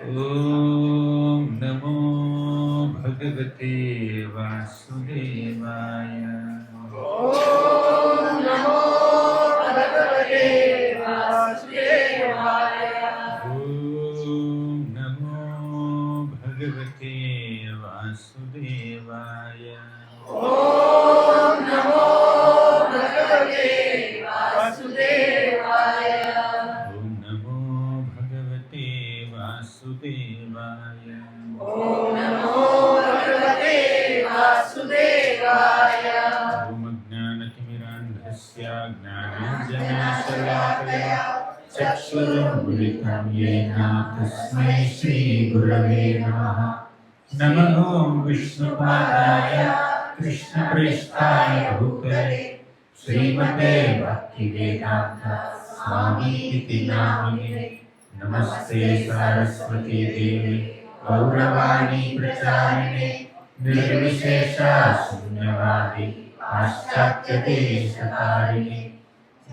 Om Namo Bhagavate Vasudevaya. Om Namo Bhagavate Vasudevaya. Om Namo Bhagavate Vasudevaya. Om Namo Bhagavate Vasudevaya. Om Namo Bhagavate Vasudevaya. Om Namo Bhagavate Vasudevaya. Om Ajnanatimirandhasya Gnananjanashalakaya Chakshurumilitam Yena Tasmai Shri Gurave Namaha. Namo Om Vishnupadaya Krishna Prestaya Bhutale Srimate Bhakti Vedanta Swami Iti Namine. Namaste Saraswati Devi Gauravani Pracharine Nirvishesha Sunyavadi Paschatya Deshatarine.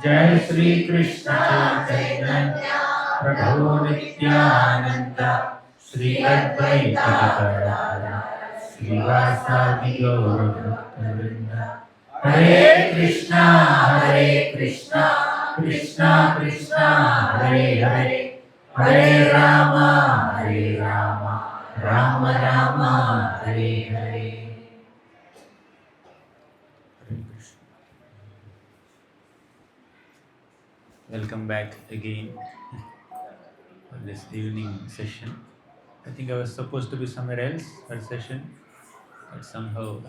Jai Sri Krishna Chaitanya Prabhu Nityananda Sri Advaita Gadadhara Srivasadi Gaura Bhakta. Hare Krishna, Krishna Krishna, Hare Hare, Hare Rama, Rama Rama, Hare Hare. Welcome back again for this evening session. I think I was supposed to be somewhere else for session, but somehow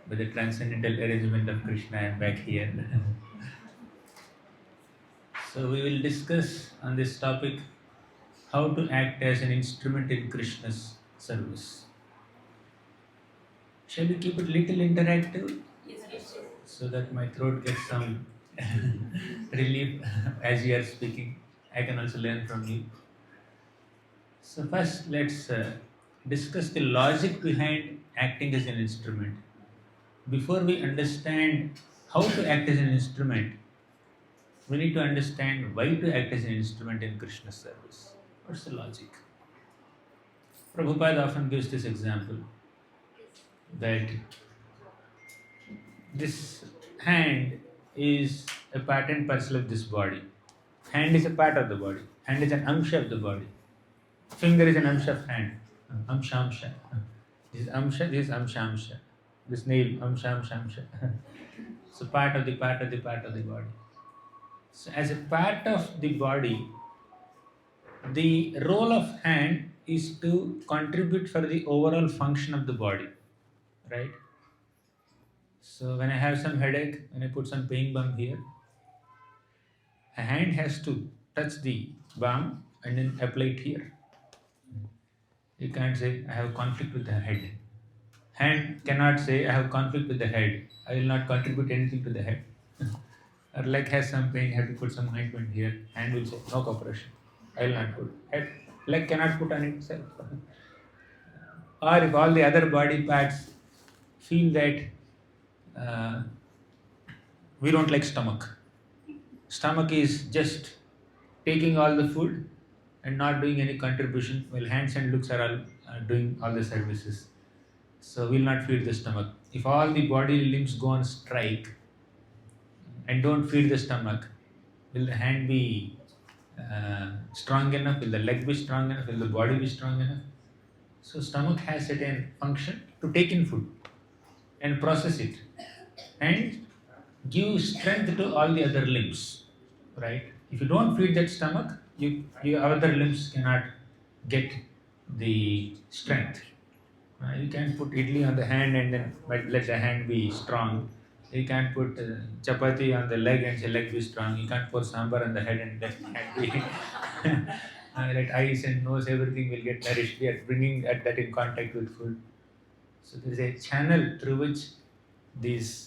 by the transcendental arrangement of Krishna I am back here. So we will discuss on this topic how to act as an instrument in Krishna's service. Shall we keep it little interactive? Yes. So that my throat gets some relief as you are speaking. I can also learn from you. So first let's discuss the logic behind acting as an instrument. Before we understand how to act as an instrument, we need to understand why to act as an instrument in Krishna's service. What's the logic? Prabhupada often gives this example that this hand is a part and parcel of this body. Hand is a part of the body. Hand is an amsha of the body. Finger is an amsha of hand. Amsha. This is amsha, this is amsha. This nail, amsha. So part of the body. So as a part of the body, the role of hand is to contribute for the overall function of the body, right? So when I have some headache, when I put some pain balm here, a hand has to touch the balm and then apply it here. You can't say, I have conflict with the head. Hand cannot say, I have conflict with the head. I will not contribute anything to the head. Or leg has some pain, have to put some ointment here. Hand will say, no cooperation. I will not put. Head, leg cannot put on itself. Or if all the other body parts feel that we don't like stomach. Stomach is just taking all the food and not doing any contribution, while hands and looks are all doing all the services. So we'll not feed the stomach. If all the body limbs go on strike and don't feed the stomach, will the hand be strong enough? Will the leg be strong enough? Will the body be strong enough? So stomach has certain function to take in food and process it and give strength to all the other limbs, right? If you don't feed that stomach, your other limbs cannot get the strength. You can't put idli on the hand and then let the hand be strong. You can't put chapati on the leg and say leg be strong. You can't pour sambar on the head and let hand be let eyes and nose, everything will get nourished. We are bringing that in contact with food. So there is a channel through which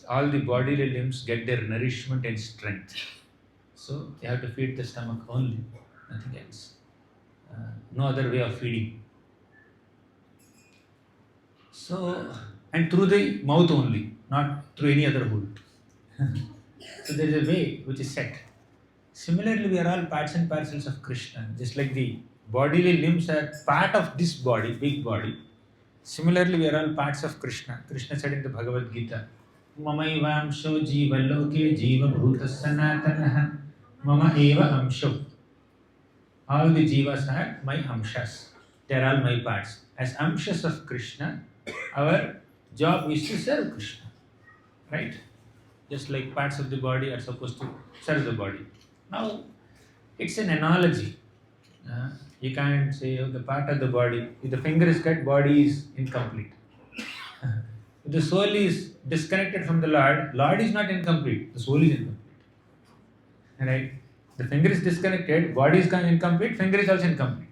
all the bodily limbs get their nourishment and strength. So you have to feed the stomach only, nothing else. No other way of feeding. So, and through the mouth only, not through any other hole. So there is a way which is set. Similarly, we are all parts and parcels of Krishna, just like the Bodily limbs are part of this body, big body. Similarly, we are all parts of Krishna. Krishna said in the Bhagavad Gita, Mamaivamsho jiva loke jiva bhuta sanatanaha mama eva amsho. All the jivas are my amshas. They are all my parts. As amshas of Krishna, our job is to serve Krishna. Right? Just like parts of the body are supposed to serve the body. Now, it's an analogy. You can't say the part of the body. If the finger is cut, body is incomplete. If the soul is disconnected from the Lord is not incomplete. The soul is incomplete. Right? The finger is disconnected, body is incomplete, finger is also incomplete.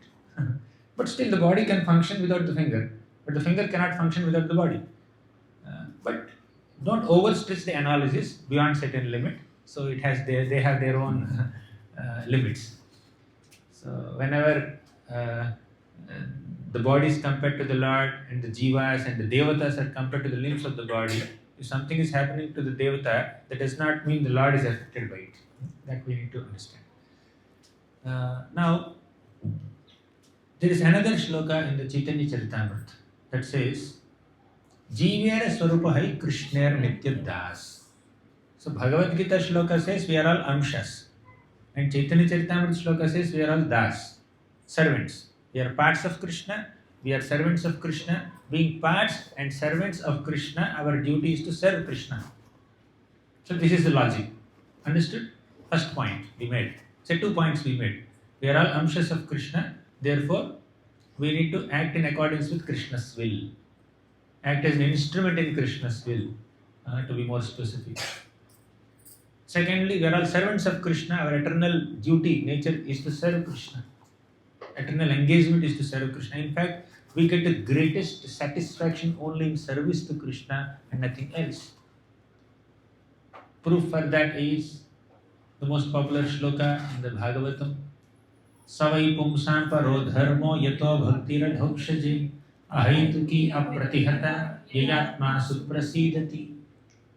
But still, the body can function without the finger, but the finger cannot function without the body. But don't overstretch the analysis beyond certain limit. So it has they have their own limits. So whenever the body is compared to the Lord and the jivas and the devatas are compared to the limbs of the body, if something is happening to the devata, that does not mean the Lord is affected by it. That we need to understand. Now, there is another shloka in the Chaitanya Charitamrita that says, Jivera Swarupahai Krishner Nitya Das. So Bhagavad Gita shloka says we are all amshas. And Chaitanya Charitamrita shloka says we are all das, servants. We are parts of Krishna, we are servants of Krishna. Being parts and servants of Krishna, our duty is to serve Krishna. So this is the logic. Understood? First point we made. So 2 points we made. We are all amshas of Krishna, therefore we need to act in accordance with Krishna's will. Act as an instrument in Krishna's will, to be more specific. Secondly, we are all servants of Krishna. Our eternal duty, nature is to serve Krishna. Eternal engagement is to serve Krishna. In fact, we get the greatest satisfaction only in service to Krishna and nothing else. Proof for that is the most popular shloka in the Bhagavatam. Savai pumsam paro dharmo yato bhaktira dhokshajit ahaituki apratihata yayatma suprasidati.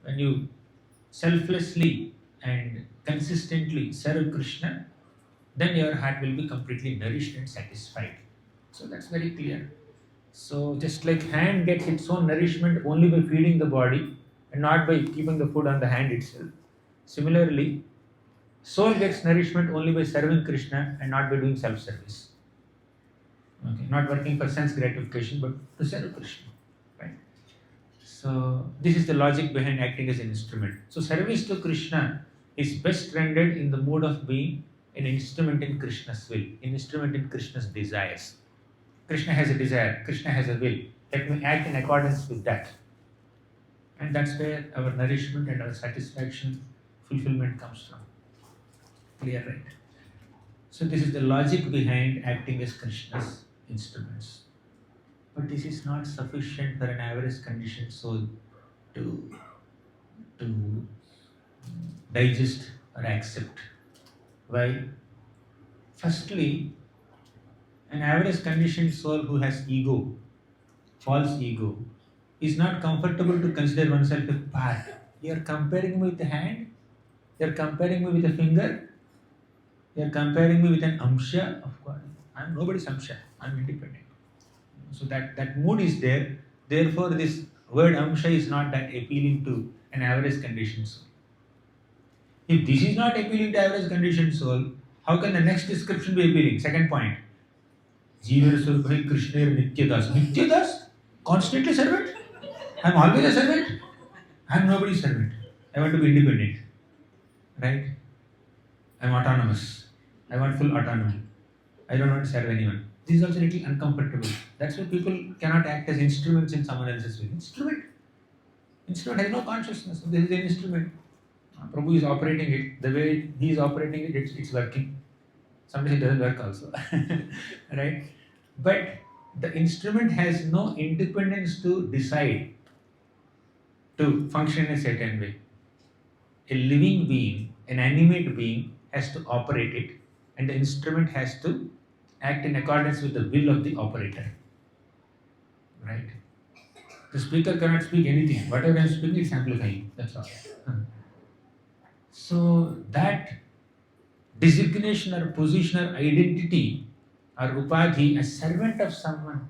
When you selflessly and consistently serve Krishna, then your heart will be completely nourished and satisfied. So that's very clear. So just like hand gets its own nourishment only by feeding the body and not by keeping the food on the hand itself. Similarly, soul gets nourishment only by serving Krishna and not by doing self-service. Okay, not working for sense gratification, but to serve Krishna. Right? So this is the logic behind acting as an instrument. So service to Krishna is best rendered in the mode of being an instrument in Krishna's will, an instrument in Krishna's desires. Krishna has a desire, Krishna has a will. Let me act in accordance with that. And that's where our nourishment and our satisfaction, fulfillment comes from. Clear, right? So this is the logic behind acting as Krishna's instruments. But this is not sufficient for an average conditioned soul to digest or accept. Why? Firstly, an average conditioned soul who has ego, false ego, is not comfortable to consider oneself a part. You are comparing me with a hand, you are comparing me with a finger, you are comparing me with an amsha of God. I am nobody's amsha, I am independent. So that mood is there. Therefore, this word amsha is not that appealing to an average conditioned soul. If this is not appealing to average conditioned soul, how can the next description be appealing? Second point. Jeevar Surabhai Krishna Nityadas. Nityadas? Constantly servant? I am always a servant? I am nobody's servant. I want to be independent. Right? I am autonomous. I want full autonomy. I don't want to serve anyone. This is also a little uncomfortable. That's why people cannot act as instruments in someone else's will. Instrument. Instrument has no consciousness. This is an instrument. Prabhu is operating it. The way he is operating it, it's working. Sometimes it doesn't work also. Right? But the instrument has no independence to decide to function in a certain way. A living being, an animate being, has to operate it, and the instrument has to act in accordance with the will of the operator. Right? The speaker cannot speak anything. Whatever I am speaking is amplifying. That's all. So that designation or position or identity or upadhi, a servant of someone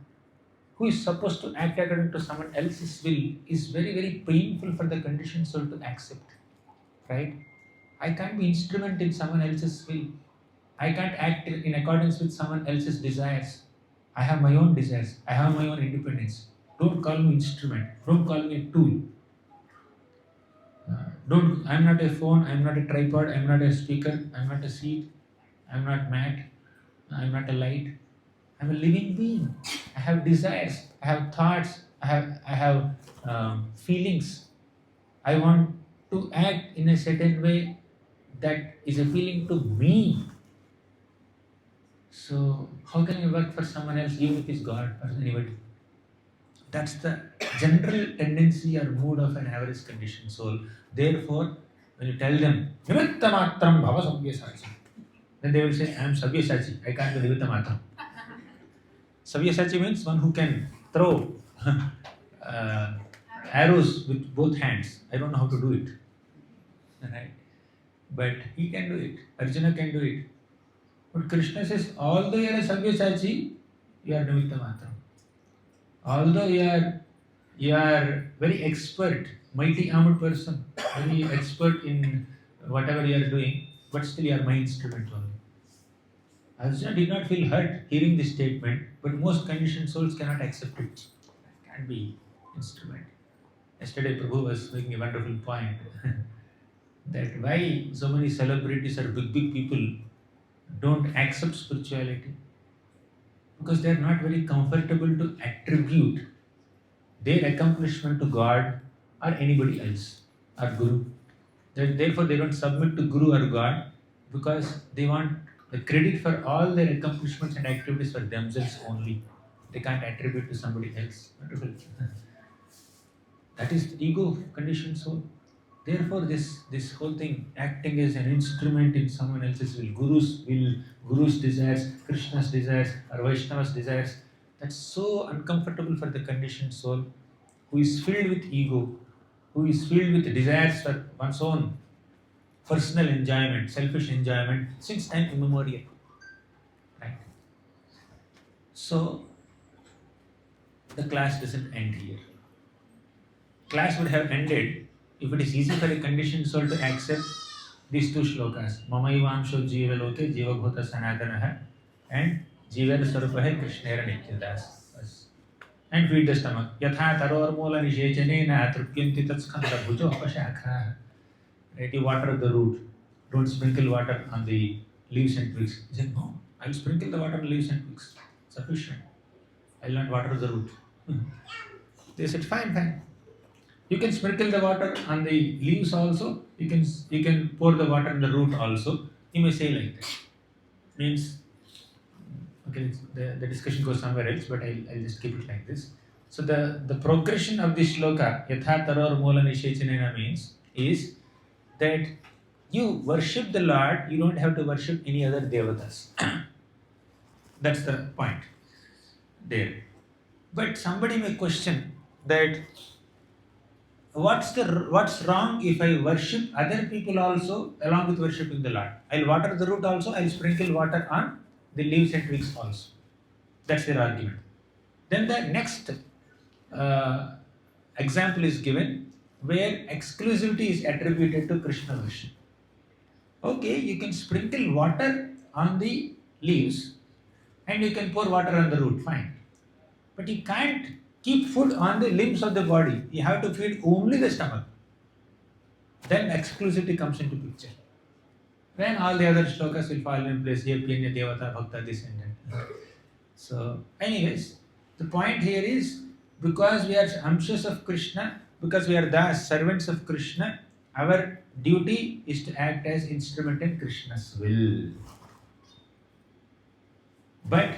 who is supposed to act according to someone else's will, is very, very painful for the conditioned soul to accept. Right? I can't be instrument in someone else's will. I can't act in accordance with someone else's desires. I have my own desires. I have my own independence. Don't call me instrument. Don't call me a tool. Don't. I'm not a phone. I'm not a tripod. I'm not a speaker. I'm not a seat. I'm not mat. I'm not a light. I'm a living being. I have desires. I have thoughts. I have feelings. I want to act in a certain way that is appealing to me. So how can I work for someone else, even if it's God or anybody? That's the general tendency or mood of an average conditioned soul. Therefore, when you tell them, Nimitta matram bhava sabyasachi, then they will say, I am sabyasachi, I can't be nimitta matram. Sabyasachi means one who can throw arrows with both hands. I don't know how to do it. Right? But he can do it. Arjuna can do it. But Krishna says, although you are a sabyasachi, you are nimitta matram. Although you are very expert, mighty armed person, very expert in whatever you are doing, but still you are my instrument only. Arjuna did not feel hurt hearing this statement, but most conditioned souls cannot accept it. Can't be instrument. Yesterday Prabhu was making a wonderful point that why so many celebrities or big people don't accept spirituality, because they are not very comfortable to attribute their accomplishment to God or anybody else or Guru. Therefore, they don't submit to Guru or God because they want the credit for all their accomplishments and activities for themselves only. They can't attribute to somebody else. Wonderful. That is the ego conditioned soul. Therefore, this whole thing, acting as an instrument in someone else's will, Guru's desires, Krishna's desires, or Vaishnava's desires, that's so uncomfortable for the conditioned soul who is filled with ego, who is filled with desires for one's own personal enjoyment, selfish enjoyment, since time immemorial. Right? So, the class doesn't end here. Class would have ended if it is easy for a conditioned soul to accept these two shlokas, Mamaivaamsho Jiva Loke, Jiva Bhuta Sanatanaha, and Jiva Swarupahe Krishnera Nityadas. And feed the stomach. Yatha taror mola nishechanena trupyanti tatskanda bhujo apashakha. Right, you water the root. Don't sprinkle water on the leaves and twigs. He said, no, I will sprinkle the water on leaves and twigs. Sufficient. I will not water the root. They said, fine. You can sprinkle the water on the leaves also. You can pour the water on the root also. You may say like that. Means, okay, the discussion goes somewhere else, but I'll just keep it like this. So the progression of this shloka, Yatha Taror Mola Nishechanena, means is that you worship the Lord, you don't have to worship any other devatas. That's the point there. But somebody may question that what's wrong if I worship other people also along with worshipping the Lord? I'll water the root also, I'll sprinkle water on the leaves and twigs also. That's their argument. Then the next example is given where exclusivity is attributed to Krishna worship. Okay, you can sprinkle water on the leaves and you can pour water on the root, fine. But you can't keep food on the limbs of the body. You have to feed only the stomach. Then exclusivity comes into picture. Then all the other shlokas will fall in place. Yepyanya Devata Bhakta, this and that. So, anyways, the point here is because we are amshas of Krishna, because we are the servants of Krishna, our duty is to act as instrument in Krishna's will. But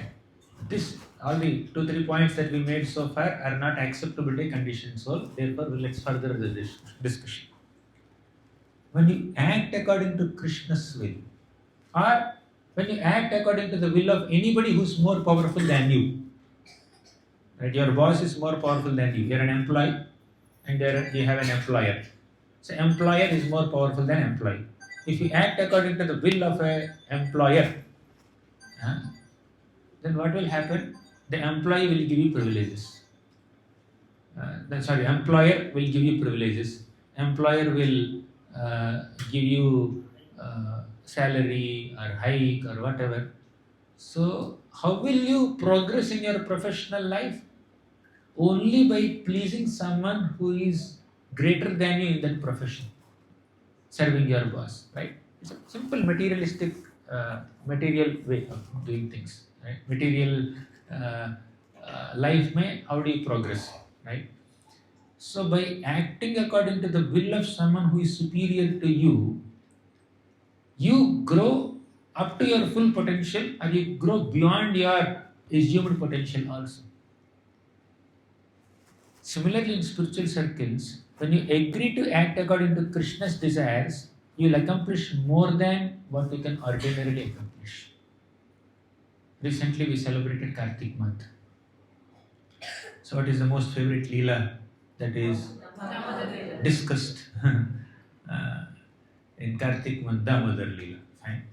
this, all the 2-3 points that we made so far are not acceptable to a conditioned soul. Therefore, let's further the discussion. When you act according to Krishna's will, or when you act according to the will of anybody who's more powerful than you, right? Your boss is more powerful than you. You're an employee, and you have an employer. So, employer is more powerful than employee. If you act according to the will of an employer, then what will happen? The employee will give you privileges. Employer will give you privileges. Employer will give you salary or hike or whatever. So, how will you progress in your professional life? Only by pleasing someone who is greater than you in that profession, serving your boss, right? It's a simple materialistic, material way of doing things, right? Material life may how do you progress, right? So by acting according to the will of someone who is superior to you, you grow up to your full potential, or you grow beyond your assumed potential also. Similarly, in spiritual circles, when you agree to act according to Krishna's desires, you will accomplish more than what you can ordinarily accomplish. Recently, we celebrated Kartik month. So, what is the most favorite Leela that is discussed in Kartik month? Damodar Leela. Fine.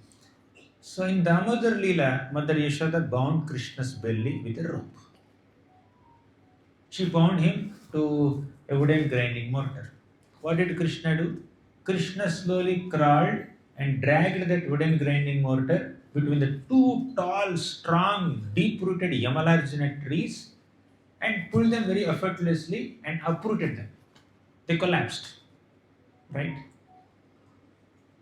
So, in Damodar Leela, Mother Yashoda bound Krishna's belly with a rope. She bound him to a wooden grinding mortar. What did Krishna do? Krishna slowly crawled and dragged that wooden grinding mortar between the two tall, strong, deep-rooted Yamalarjuna trees and pulled them very effortlessly and uprooted them. They collapsed. Right?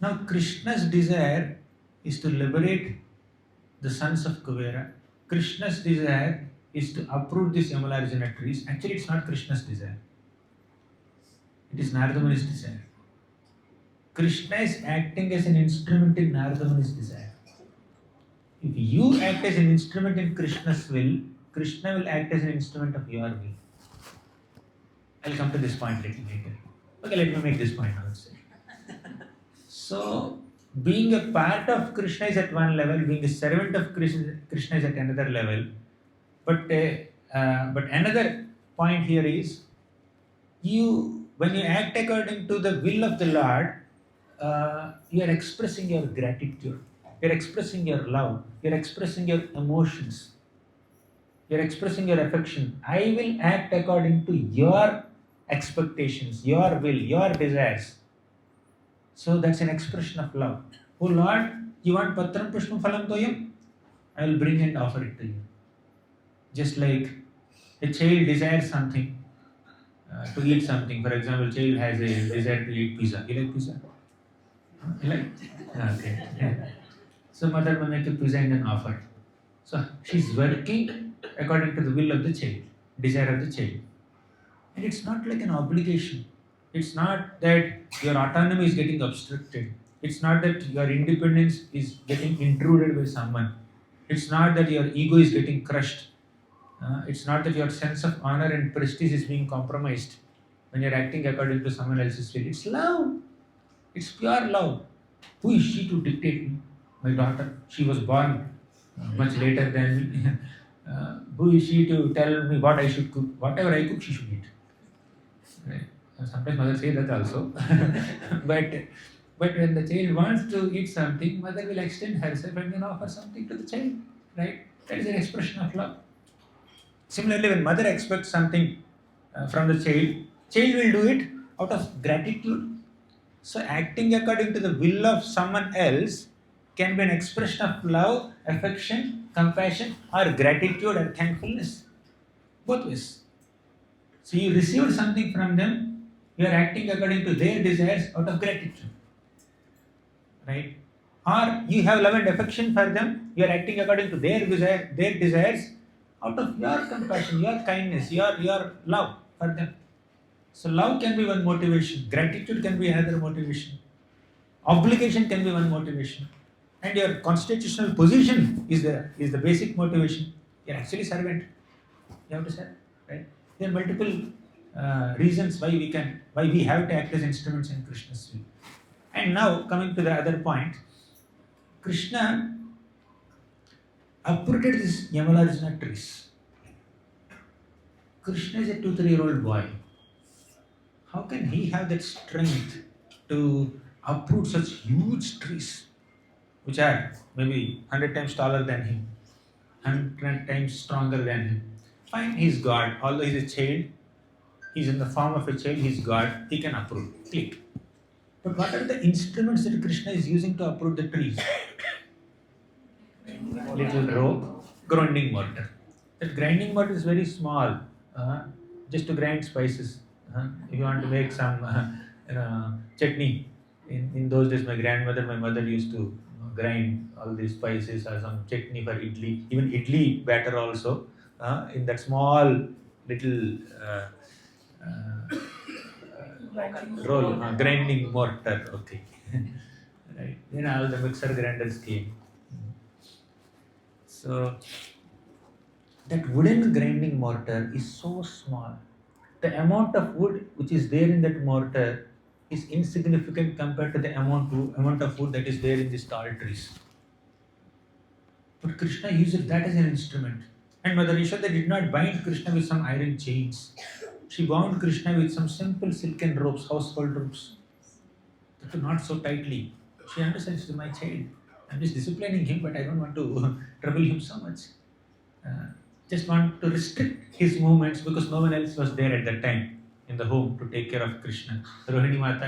Now Krishna's desire is to liberate the sons of Kuvera. Krishna's desire is to uproot these Yamalarjuna trees. Actually, it's not Krishna's desire. It is Narada Muni's desire. Krishna is acting as an instrument in Narada Muni's desire. If you act as an instrument in Krishna's will, Krishna will act as an instrument of your will. I'll come to this point little later. Okay, let me make this point also. So, being a part of Krishna is at one level, being a servant of Krishna is at another level. But another point here is, when you act according to the will of the Lord, you are expressing your gratitude, you are expressing your love, you are expressing your emotions, you are expressing your affection. I will act according to your expectations, your will, your desires. So that's an expression of love. Oh Lord, you want patram pushpam phalam toyam? I will bring and offer it to you. Just like a child desires something, to eat something. For example, child has a desire to eat pizza. You like pizza? You like? Okay. Yeah. So mother will make a pizza and then offer. So she's working according to the will of the child, desire of the child. And it's not like an obligation. It's not that your autonomy is getting obstructed. It's not that your independence is getting intruded by someone. It's not that your ego is getting crushed. It's not that your sense of honor and prestige is being compromised when you're acting according to someone else's will. It's love. It's pure love. Who is she to dictate me? My daughter. She was born much later than me. Who is she to tell me what I should cook? Whatever I cook, she should eat. Right? Sometimes mother say that also. but when the child wants to eat something, mother will extend herself and then offer something to the child. Right? That is an expression of love. Similarly, when mother expects something from the child will do it out of gratitude. So acting according to the will of someone else can be an expression of love, affection, compassion, or gratitude or thankfulness. Both ways. So you received something from them, you are acting according to their desires out of gratitude. Right? Or you have love and affection for them, you are acting according to their desires out of your compassion, your kindness, your love for them. So love can be one motivation, gratitude can be another motivation, obligation can be one motivation, and your constitutional position is the basic motivation. You are actually servant. You have to serve, right? There are multiple reasons why we have to act as instruments in Krishna's will. And now coming to the other point, Krishna uprooted these Yamalarjuna trees. Krishna is a 2-3-year-old boy. How can he have that strength to uproot such huge trees, which are maybe 100 times taller than him? 100 times stronger than him. Fine, he's God. Although he's a child, he's in the form of a child, he's God. He can uproot. Click. But what are the instruments that Krishna is using to uproot the trees? Little rope, grinding mortar. That grinding mortar is very small, just to grind spices. If you want to make some chutney, in those days, my mother used to grind all these spices or some chutney for idli, even idli batter also, in that small little uh, roll, grinding mortar. Okay, right. Then all the mixer grinders came. So that wooden grinding mortar is so small. The amount of wood which is there in that mortar is insignificant compared to the amount of wood that is there in these tall trees. But Krishna uses that as an instrument. And Mother Yashoda did not bind Krishna with some iron chains. She bound Krishna with some simple silken ropes, household ropes. That too not so tightly. She understands, this is my child. I'm just disciplining him, but I don't want to trouble him so much. Uh, just want to restrict his movements because no one else was there at that time in the home to take care of Krishna. Rohini Mata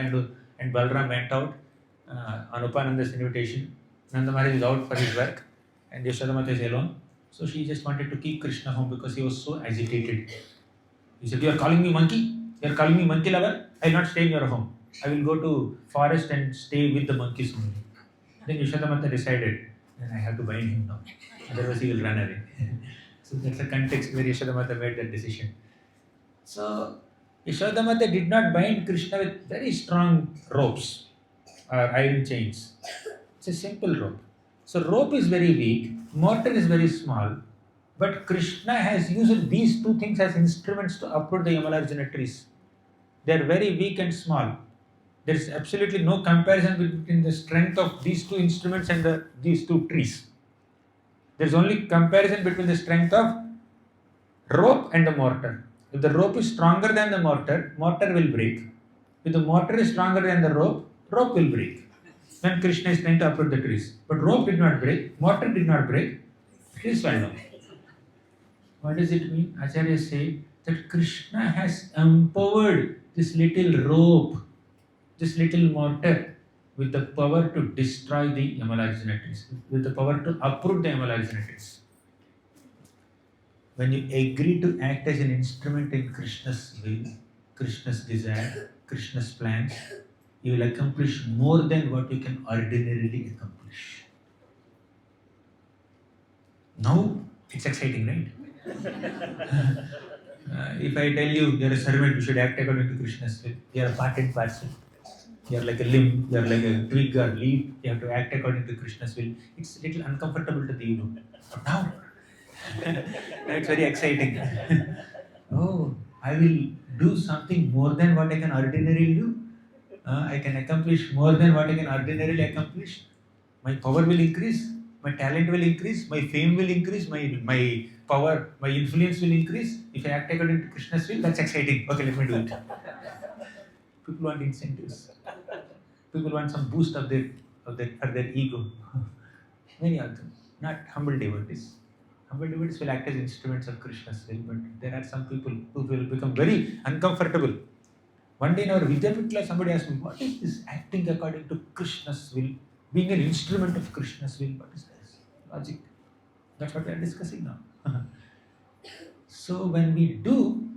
and Balram went out on Upananda's invitation. Nanda Maharaj is out for his work and Yashoda Mata is alone. So she just wanted to keep Krishna home because he was so agitated. He said, "You are calling me monkey? You are calling me monkey lover? I will not stay in your home. I will go to forest and stay with the monkeys only." Then Yashoda Mata decided, then I have to bind him now. Otherwise he will run away. So that's the context where Yashoda Mata made that decision. So Yashoda Mata did not bind Krishna with very strong ropes or iron chains. It's a simple rope. So rope is very weak, mortar is very small, but Krishna has used these two things as instruments to uproot the Yamalarjuna trees. They are very weak and small. There is absolutely no comparison between the strength of these two instruments and these two trees. There is only comparison between the strength of rope and the mortar. If the rope is stronger than the mortar, mortar will break. If the mortar is stronger than the rope, rope will break. When Krishna is trying to uproot the trees. But rope did not break, mortar did not break, trees fell down. What does it mean? Acharya say that Krishna has empowered this little rope, this little mortar, with the power to destroy the Yamalarjuna trees, with the power to uproot the Yamalarjuna trees. When you agree to act as an instrument in Krishna's will, Krishna's desire, Krishna's plans, you will accomplish more than what you can ordinarily accomplish. Now it's exciting, right? If I tell you you're a servant, you should act according to Krishna's will. You're a part and parcel. You're like a limb, you're like a twig or leaf. You have to act according to Krishna's will. It's a little uncomfortable to the ego. But now, it's very exciting. Oh, I will do something more than what I can ordinarily do. I can accomplish more than what I can ordinarily accomplish. My power will increase, my talent will increase, my fame will increase, my power, my influence will increase. If I act according to Krishna's will, that's exciting. Okay, let me do it. People want incentives. People want some boost for their ego. Many of them, not humble devotees. Humble devotees will act as instruments of Krishna's will, but there are some people who will become very uncomfortable. One day in our Vidyapit class, somebody asked me, what is this acting according to Krishna's will? Being an instrument of Krishna's will, what is this? Logic. That's what we are discussing now. So when we do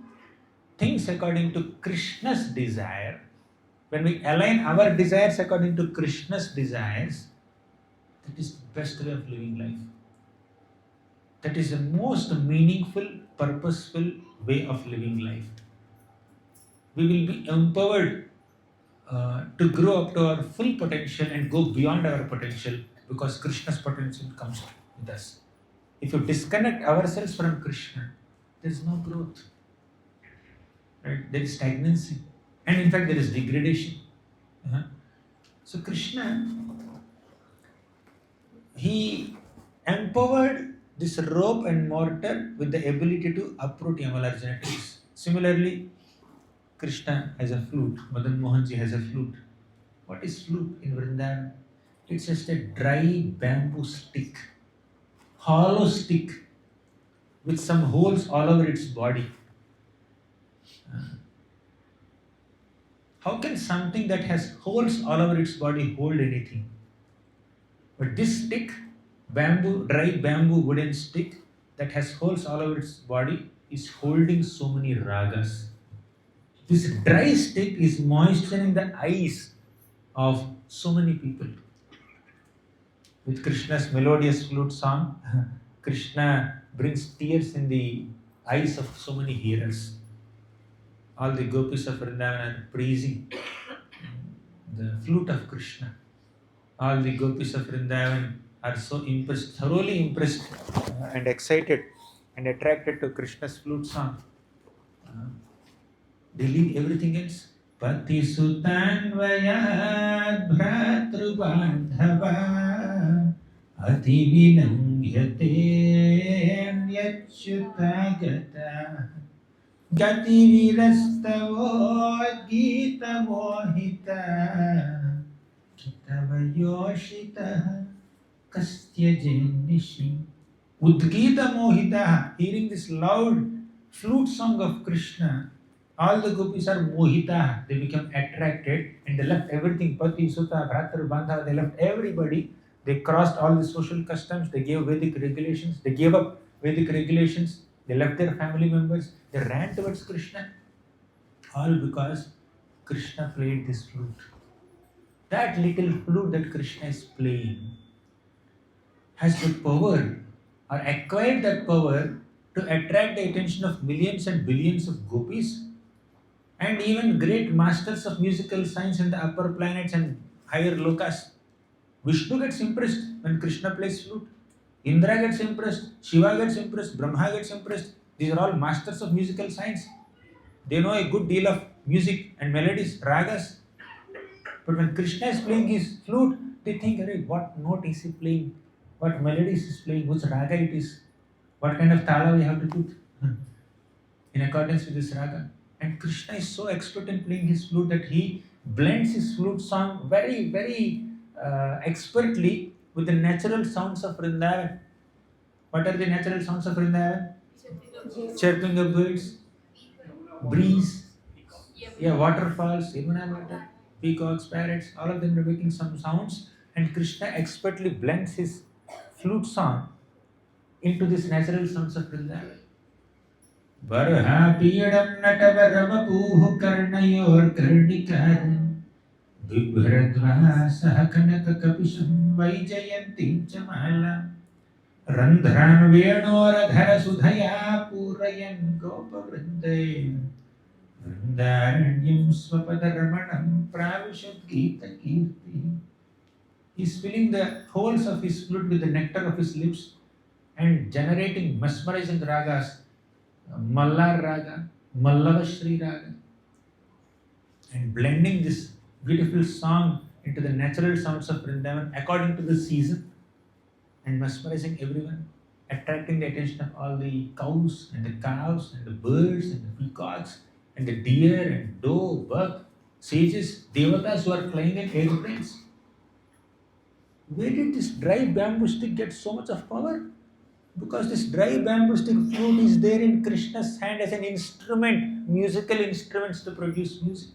things according to Krishna's desire, when we align our desires according to Krishna's desires, that is the best way of living life. That is the most meaningful, purposeful way of living life. We will be empowered to grow up to our full potential and go beyond our potential because Krishna's potential comes with us. If you disconnect ourselves from Krishna, there is no growth. Right? There is stagnancy. And in fact, there is degradation. So Krishna, he empowered this rope and mortar with the ability to uproot Yamalarjuna trees. Similarly, Krishna has a flute. Madan Mohanji has a flute. What is flute in Vrindavan? It's just a dry bamboo stick, hollow stick with some holes all over its body. How can something that has holes all over its body hold anything? But this stick, bamboo, dry bamboo wooden stick that has holes all over its body is holding so many ragas. This dry stick is moisturizing the eyes of so many people. With Krishna's melodious flute song, Krishna brings tears in the eyes of so many hearers. All the gopis of Vrindavan are praising the flute of Krishna. All the gopis of Vrindavan are so impressed, thoroughly impressed and excited and attracted to Krishna's flute song. They leave everything else. Pati sutanvayad bhratrubandhava ati vinangyate yachyutagata gati virastavo gita mohita kitavayoshita kastya jenishi. Udgita mohita, hearing this loud flute song of Krishna, all the gopis are mohita, they become attracted and they left everything, Pati, Sutta, Bhratar, Bandha, they left everybody, they crossed all the social customs, they gave Vedic regulations, they gave up Vedic regulations, they left their family members, they ran towards Krishna, all because Krishna played this flute. That little flute that Krishna is playing has the power or acquired that power to attract the attention of millions and billions of gopis and even great masters of musical science in the upper planets and higher lokas. Vishnu gets impressed when Krishna plays flute. Indra gets impressed, Shiva gets impressed, Brahma gets impressed. These are all masters of musical science. They know a good deal of music and melodies, ragas. But when Krishna is playing his flute, they think, what note is he playing? What melodies is playing? Which raga it is? What kind of tala we have to put in accordance with this raga? And Krishna is so expert in playing his flute that he blends his flute song very, very expertly with the natural sounds of Vrindavan. What are the natural sounds of Vrindavan? Chirping of birds, breeze, waterfalls, Yamuna water, peacocks, parrots, all of them are making some sounds, and Krishna expertly blends his flute song into these natural sounds of Vrindavan. Varhapiyadam natavaramapūh karnayor karnikaram bibhradva sahakanaka kapisham vaijayantim chamala randhran venuradhara sudhaya purayan gopavrinde vrindaranyam swapadaramanam pravishad gita kirti. He is filling the holes of his flute with the nectar of his lips and generating mesmerizing ragas, Mallar Raga, Mallavashri Raga, and blending this beautiful song into the natural sounds of Vrindavan according to the season and mesmerizing everyone, attracting the attention of all the cows and the calves and the birds and the peacocks and the deer and doe, buck, sages, devatas who are flying in airplanes. Where did this dry bamboo stick get so much of power? Because this dry bamboo stick flute is there in Krishna's hand as an instrument, musical instruments to produce music.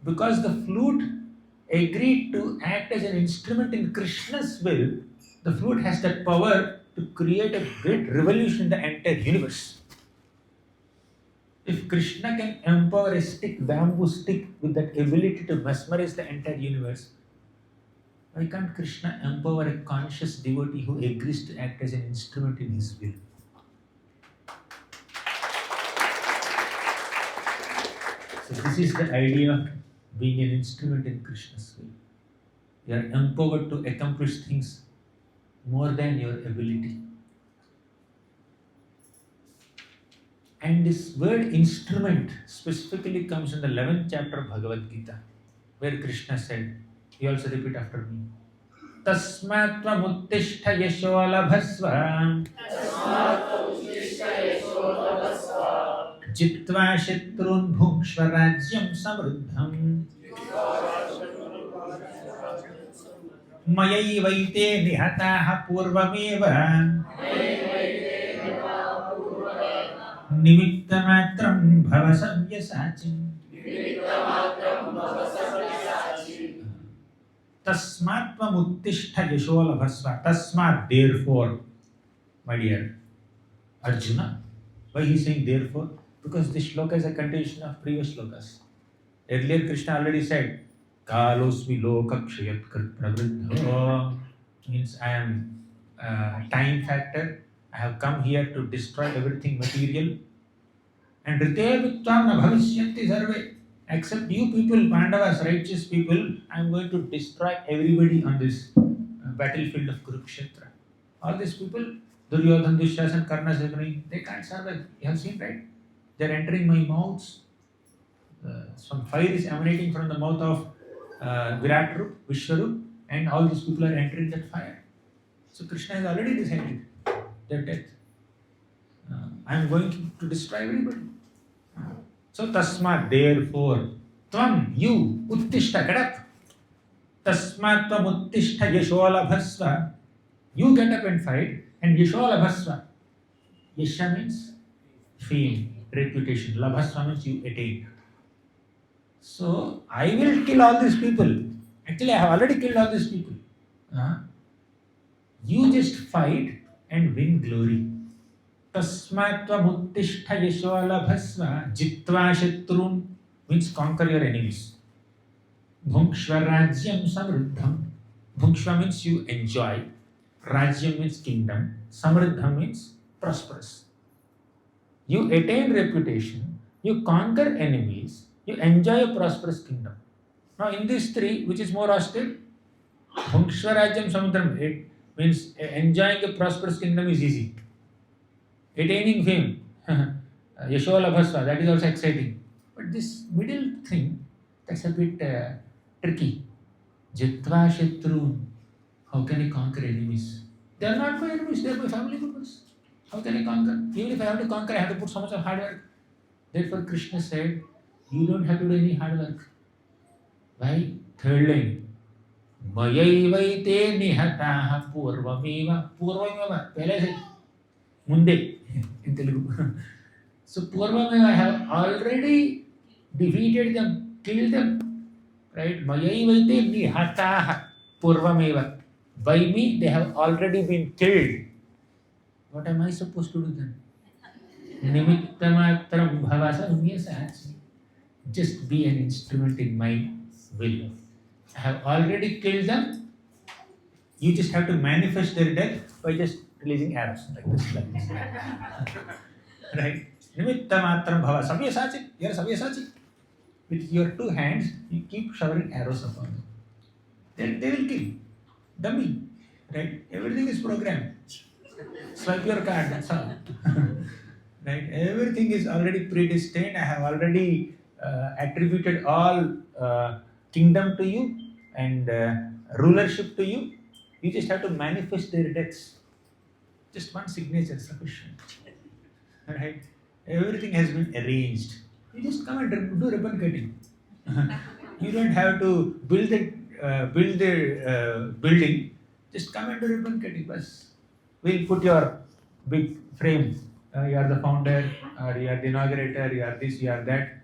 Because the flute agreed to act as an instrument in Krishna's will, the flute has that power to create a great revolution in the entire universe. If Krishna can empower a stick, bamboo stick, with that ability to mesmerize the entire universe, why can't Krishna empower a conscious devotee who agrees to act as an instrument in his will? So this is the idea of being an instrument in Krishna's will. You are empowered to accomplish things more than your ability. And this word instrument specifically comes in the 11th chapter of Bhagavad Gita, where Krishna said, you also repeat after me, Tasmat tvamuttishta yasho labhasva jitva shatrun bhukshva rajyam samruddham. Mayaivaite nihataha purvameva nimittamatram bhava savyasachim. Tasmat tvamuttishta yasholabhasva. Tasmat, therefore, my dear Arjuna. Why he is saying therefore? Because this shloka is a continuation of previous shlokas. Earlier Krishna already said, Kalosmi loka kshayat krit pravriddho. Means I am time factor. I have come here to destroy everything material. And rite vitvam na bhavishyanti sarve. Except you people, Pandavas, righteous people, I am going to destroy everybody on this battlefield of Kurukshetra. All these people, Duryodhan, Dushyasan, Karna, Shakuni, they can't survive. You have seen, right? They are entering my mouths. Some fire is emanating from the mouth of Virat Rup, Vishwarup, and all these people are entering that fire. So Krishna has already decided their death. I am going to destroy everybody. So tasmat, therefore, tvam, you, uttishta, get up. Tasmat tvam uttishta yasholabhasva. You get up and fight, and yasholabhasva. Yasha means fame, reputation. Labhasva means you attain. So I will kill all these people. Actually, I have already killed all these people. You just fight and win glory. Tasmatva muttishta yasholabhasva jitva shatrun means conquer your enemies. Bhukshva rajyam samruddham. Bhukshva means you enjoy. Rajyam means kingdom. Samruddham means prosperous. You attain reputation. You conquer enemies. You enjoy a prosperous kingdom. Now in these three, which is more austere? Bhukshva rajyam samruddham. It means enjoying a prosperous kingdom is easy. Attaining fame, Yasholabhasva, that is also exciting. But this middle thing, that's a bit tricky. Jitva Shatrun, how can I conquer enemies? They are not my enemies, they are my family members. How can I conquer? Even if I have to conquer, I have to put so much of hard work. Therefore, Krishna said, you don't have to do any hard work. Why? Third line. Mayaivaite nihataha purvameva. Purvameva, pehle se. Munde in Telugu. So Purvameva, I have already defeated them, killed them. Right? Mayaivaite nihataha Purvameva. By me, they have already been killed. What am I supposed to do then? Nimittamatram bhavasa umyasachi. Just be an instrument in my will. I have already killed them. You just have to manifest their death by just releasing arrows like this. Right? Nimittamatram bhava savyasachi. You are savyasachi. With your two hands, you keep showering arrows upon them. Then they will kill. Dummy. Right? Everything is programmed. Swipe your card, that's all. Right? Everything is already predestined. I have already attributed all kingdom to you and rulership to you. You just have to manifest their deaths. Just one signature is sufficient. Right? Everything has been arranged. You just come and do ribbon cutting. You don't have to build the building. Just come and do ribbon cutting. Bas. We'll put your big frame. You are the founder, or you are the inaugurator, you are this, you are that.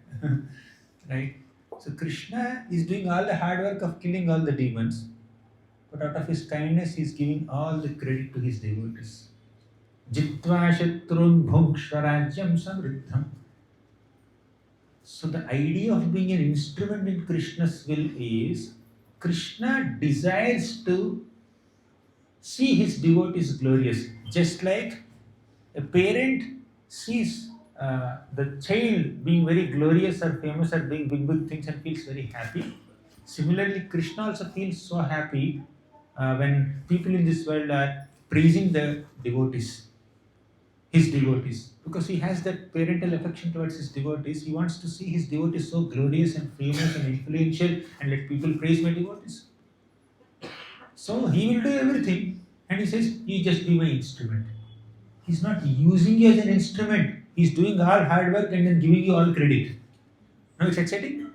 Right? So Krishna is doing all the hard work of killing all the demons. But out of his kindness, he is giving all the credit to his devotees. Jitva shatrun bhukshvarajyam samriddham. So the idea of being an instrument in Krishna's will is, Krishna desires to see his devotees glorious. Just like a parent sees the child being very glorious or famous or doing big things and feels very happy. Similarly, Krishna also feels so happy when people in this world are praising the devotees, his devotees, because he has that parental affection towards his devotees. He wants to see his devotees so glorious and famous and influential and let people praise my devotees. So he will do everything and he says, you just be my instrument. He's not using you as an instrument. He's doing all hard work and then giving you all credit. Now it's exciting.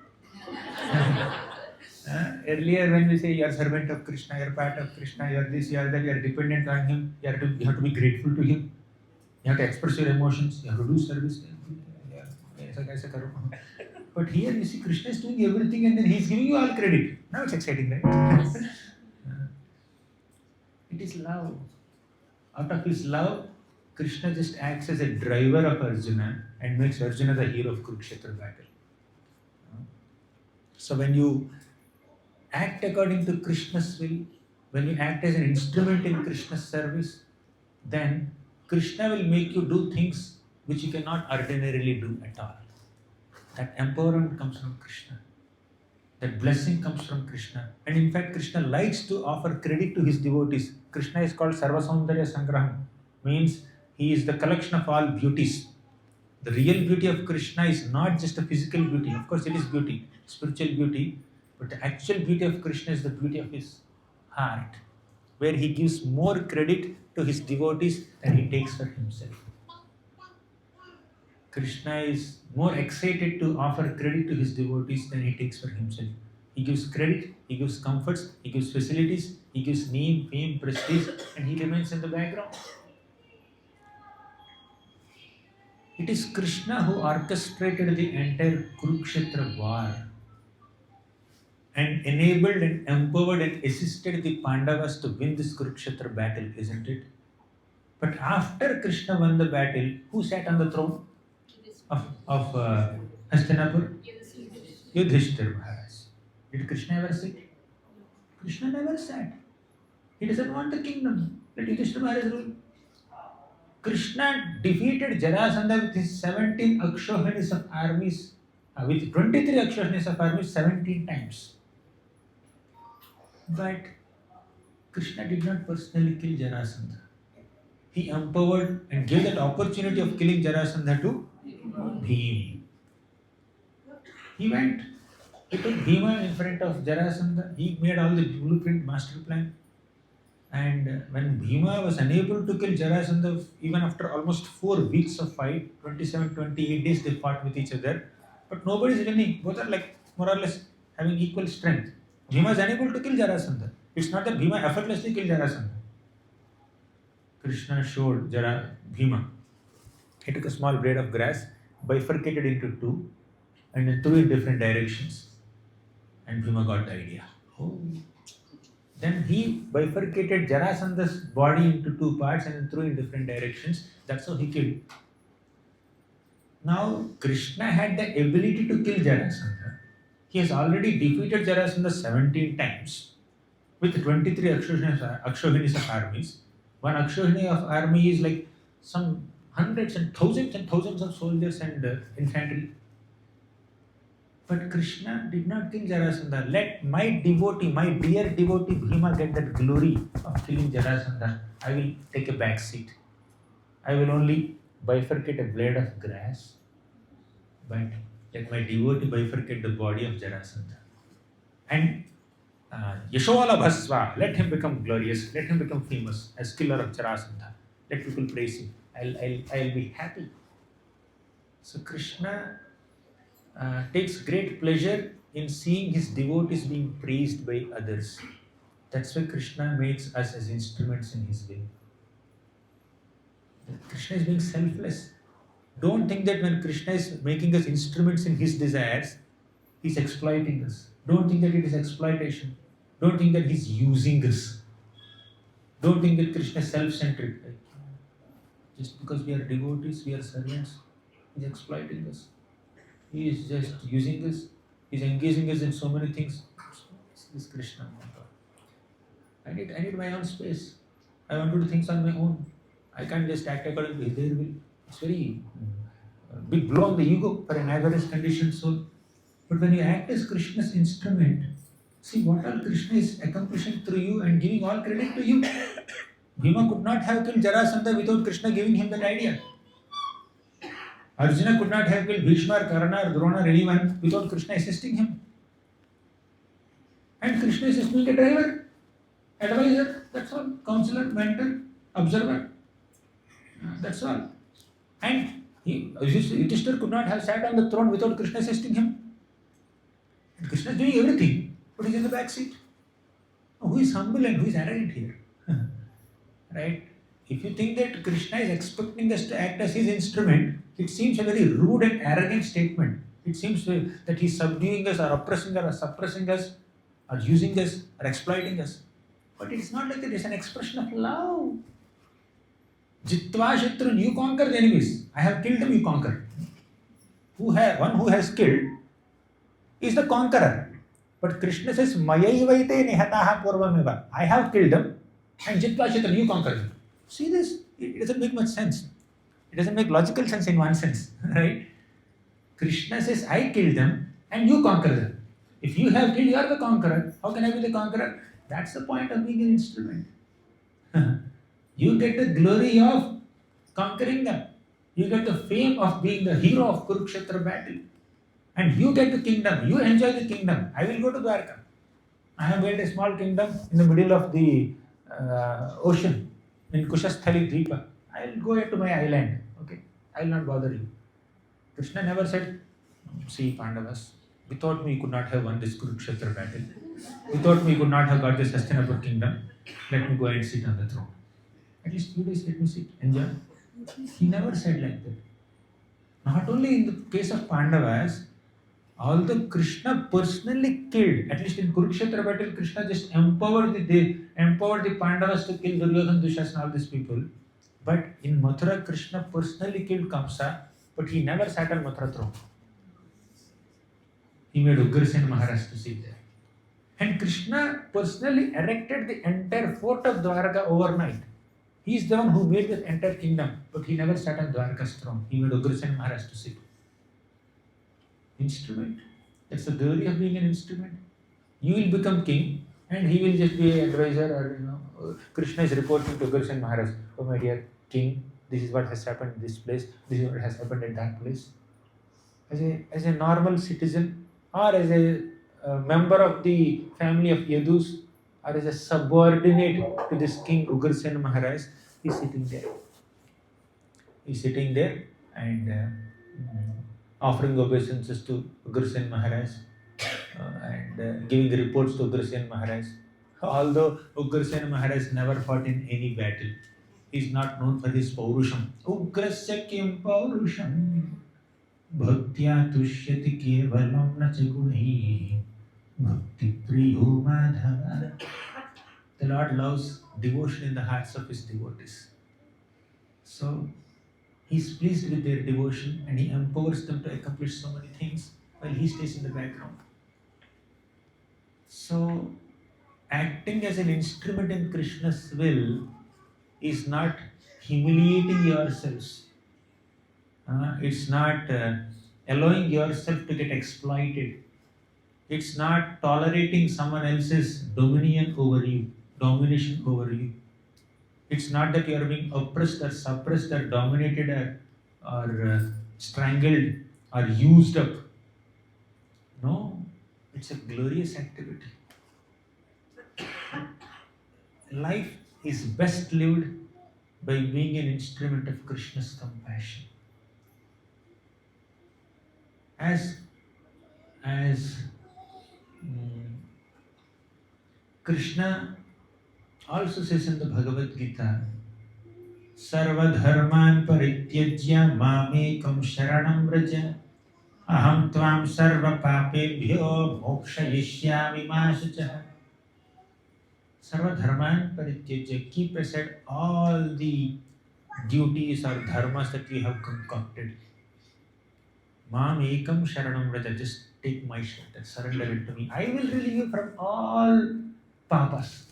Earlier, when we say you are servant of Krishna, you are part of Krishna, you are this, you are that, you are dependent on him, you have to be grateful to him, you have to express your emotions, you have to do service. ऐसा करो. But here you see Krishna is doing everything and then he is giving you all credit. Now it's exciting, right? It is love. Out of his love, Krishna just acts as a driver of Arjuna and makes Arjuna the hero of Kurukshetra battle. So when you act according to Krishna's will, when you act as an instrument in Krishna's service, then Krishna will make you do things which you cannot ordinarily do at all. That empowerment comes from Krishna. That blessing comes from Krishna. And in fact, Krishna likes to offer credit to his devotees. Krishna is called Sarvasaundarya Sangraham, means he is the collection of all beauties. The real beauty of Krishna is not just a physical beauty. Of course, it is beauty, spiritual beauty. But the actual beauty of Krishna is the beauty of his heart, where he gives more credit to his devotees than he takes for himself. Krishna is more excited to offer credit to his devotees than he takes for himself. He gives credit, he gives comforts, he gives facilities, he gives name, fame, prestige, and he remains in the background. It is Krishna who orchestrated the entire Kurukshetra war and enabled and empowered and assisted the Pandavas to win this Kurukshetra battle, isn't it? But after Krishna won the battle, who sat on the throne of Hastinapur? Yudhishthira Maharaj. Did Krishna ever sit? Krishna never sat. He doesn't want the kingdom. Let Yudhishthira Maharaj rule. Krishna defeated Jarasandha with his 17 Akshohinis of armies, with 23 Akshohinis of armies 17 times. But Krishna did not personally kill Jarasandha. He empowered and gave that opportunity of killing Jarasandha to Bhima. He went, he took Bhima in front of Jarasandha, he made all the blueprint, master plan. And when Bhima was unable to kill Jarasandha, even after almost 4 weeks of fight, 27-28 days they fought with each other, but nobody is winning. Both are like more or less having equal strength. Bhima is unable to kill Jarasandha. It's not that Bhima effortlessly killed Jarasandha. Krishna showed Bhima. He took a small blade of grass, bifurcated into two, and then threw in different directions. And Bhima got the idea. Oh. Then he bifurcated Jarasandha's body into 2 parts and then threw in different directions. That's how he killed. Now, Krishna had the ability to kill Jarasandha. He has already defeated Jarasandha 17 times with 23 Akshohinis of armies. One Akshohini of army is like some hundreds and thousands of soldiers and infantry. But Krishna did not kill Jarasandha. Let my devotee, my dear devotee Bhima get that glory of killing Jarasandha. I will take a back seat. I will only bifurcate a blade of grass. But let my devotee bifurcate the body of Jarasandha. And Yashovala Bhasva, let him become glorious, let him become famous as killer of Jarasandha. Let people praise him. I'll be happy. So Krishna takes great pleasure in seeing his devotees being praised by others. That's why Krishna makes us as instruments in his will. Krishna is being selfless. Don't think that when Krishna is making us instruments in his desires, he's exploiting us. Don't think that it is exploitation. Don't think that he's using us. Don't think that Krishna is self-centric. Just because we are devotees, we are servants, he's exploiting us. He is just using us. He's engaging us in so many things. This is Krishna. I need my own space. I want to do things on my own. I can't just act according to their will. It's very big blow on the ego for an average conditioned soul. But when you act as Krishna's instrument, see what all Krishna is accomplishing through you and giving all credit to you. Bhima could not have killed Jarasandha without Krishna giving him that idea. Arjuna could not have killed Bhishma, Karna, Drona, or anyone without Krishna assisting him. And Krishna is just being a driver, advisor, that's all. Counselor, mentor, observer. That's all. And Yudhishthira could not have sat on the throne without Krishna assisting him. And Krishna is doing everything, but Nobody's in the back seat. Who is humble and who is arrogant here? Right? If you think that Krishna is expecting us to act as his instrument, it seems a very rude and arrogant statement. It seems that he's subduing us or oppressing us or suppressing us or using us or exploiting us. But it's not like that. It's an expression of love. Jitva Shatrun, you conquer the enemies. I have killed them, you conquer. One who has killed is the conqueror. But Krishna says, Mayaivaite nihataha purvameva. I have killed them, and Jitva Shatrun, you conquer them. See this? It doesn't make much sense. It doesn't make logical sense in one sense, right? Krishna says, I killed them, and you conquer them. If you have killed, you are the conqueror. How can I be the conqueror? That's the point of being an instrument. You get the glory of conquering them. You get the fame of being the hero of Kurukshetra battle. And you get the kingdom. You enjoy the kingdom. I will go to Dwarka. I have built a small kingdom in the middle of the ocean in Kushasthali Dvipa. I will go to my island. Okay, I will not bother you. Krishna never said, see Pandavas, without me you could not have won this Kurukshetra battle. Without me you could not have got this sustainable kingdom. Let me go and sit on the throne. At least few days let me sit, enjoy. He never said like that. Not only in the case of Pandavas, although Krishna personally killed, at least in Kurukshetra battle, Krishna just empowered the Pandavas to kill Duryodhana, Dushasana, all these people. But in Mathura, Krishna personally killed Kamsa, but he never sat on Mathura throne. He made Ugrasen Maharaj to sit there. And Krishna personally erected the entire fort of Dwarka overnight. He is the one who made the entire kingdom, but he never sat on Dwarka's throne. He made Ugrasen Maharaj to sit. Instrument. That's the glory of being an instrument. You will become king, and he will just be an advisor, or Krishna is reporting to Ugrasen Maharaj, oh my dear king, this is what has happened in this place, this is what has happened in that place. As a normal citizen, or as a member of the family of Yadus, or as a subordinate to this king Ugrasen Maharaj, he is sitting there. He is sitting there and offering obeisances to Ugrasen Maharaj and giving reports to Ugrasen Maharaj. Although Ugrasen Maharaj never fought in any battle, he is not known for his paurusham. Ugrasya kim paurusham bhaktya tushyati kevalam na chagunai bhakti priyo madhava. The Lord loves devotion in the hearts of his devotees. So he is pleased with their devotion and he empowers them to accomplish so many things while he stays in the background. So acting as an instrument in Krishna's will is not humiliating yourselves. It's not allowing yourself to get exploited. It's not tolerating someone else's domination over you. It's not that you are being oppressed or suppressed or dominated or strangled or used up. No, it's a glorious activity. Life is best lived by being an instrument of Krishna's compassion. As Krishna also says in the Bhagavad Gita, Sarva dharman parityajya mamekam sharanam vraja aham tvam sarva papebhyo mokshayishyami ma shachah. Sarva dharman parityajya, keep aside all the duties or dharmas that you have concocted. Mam ekam sharanam vraja, just take my shelter, surrender it to me. I will relieve you from all papas,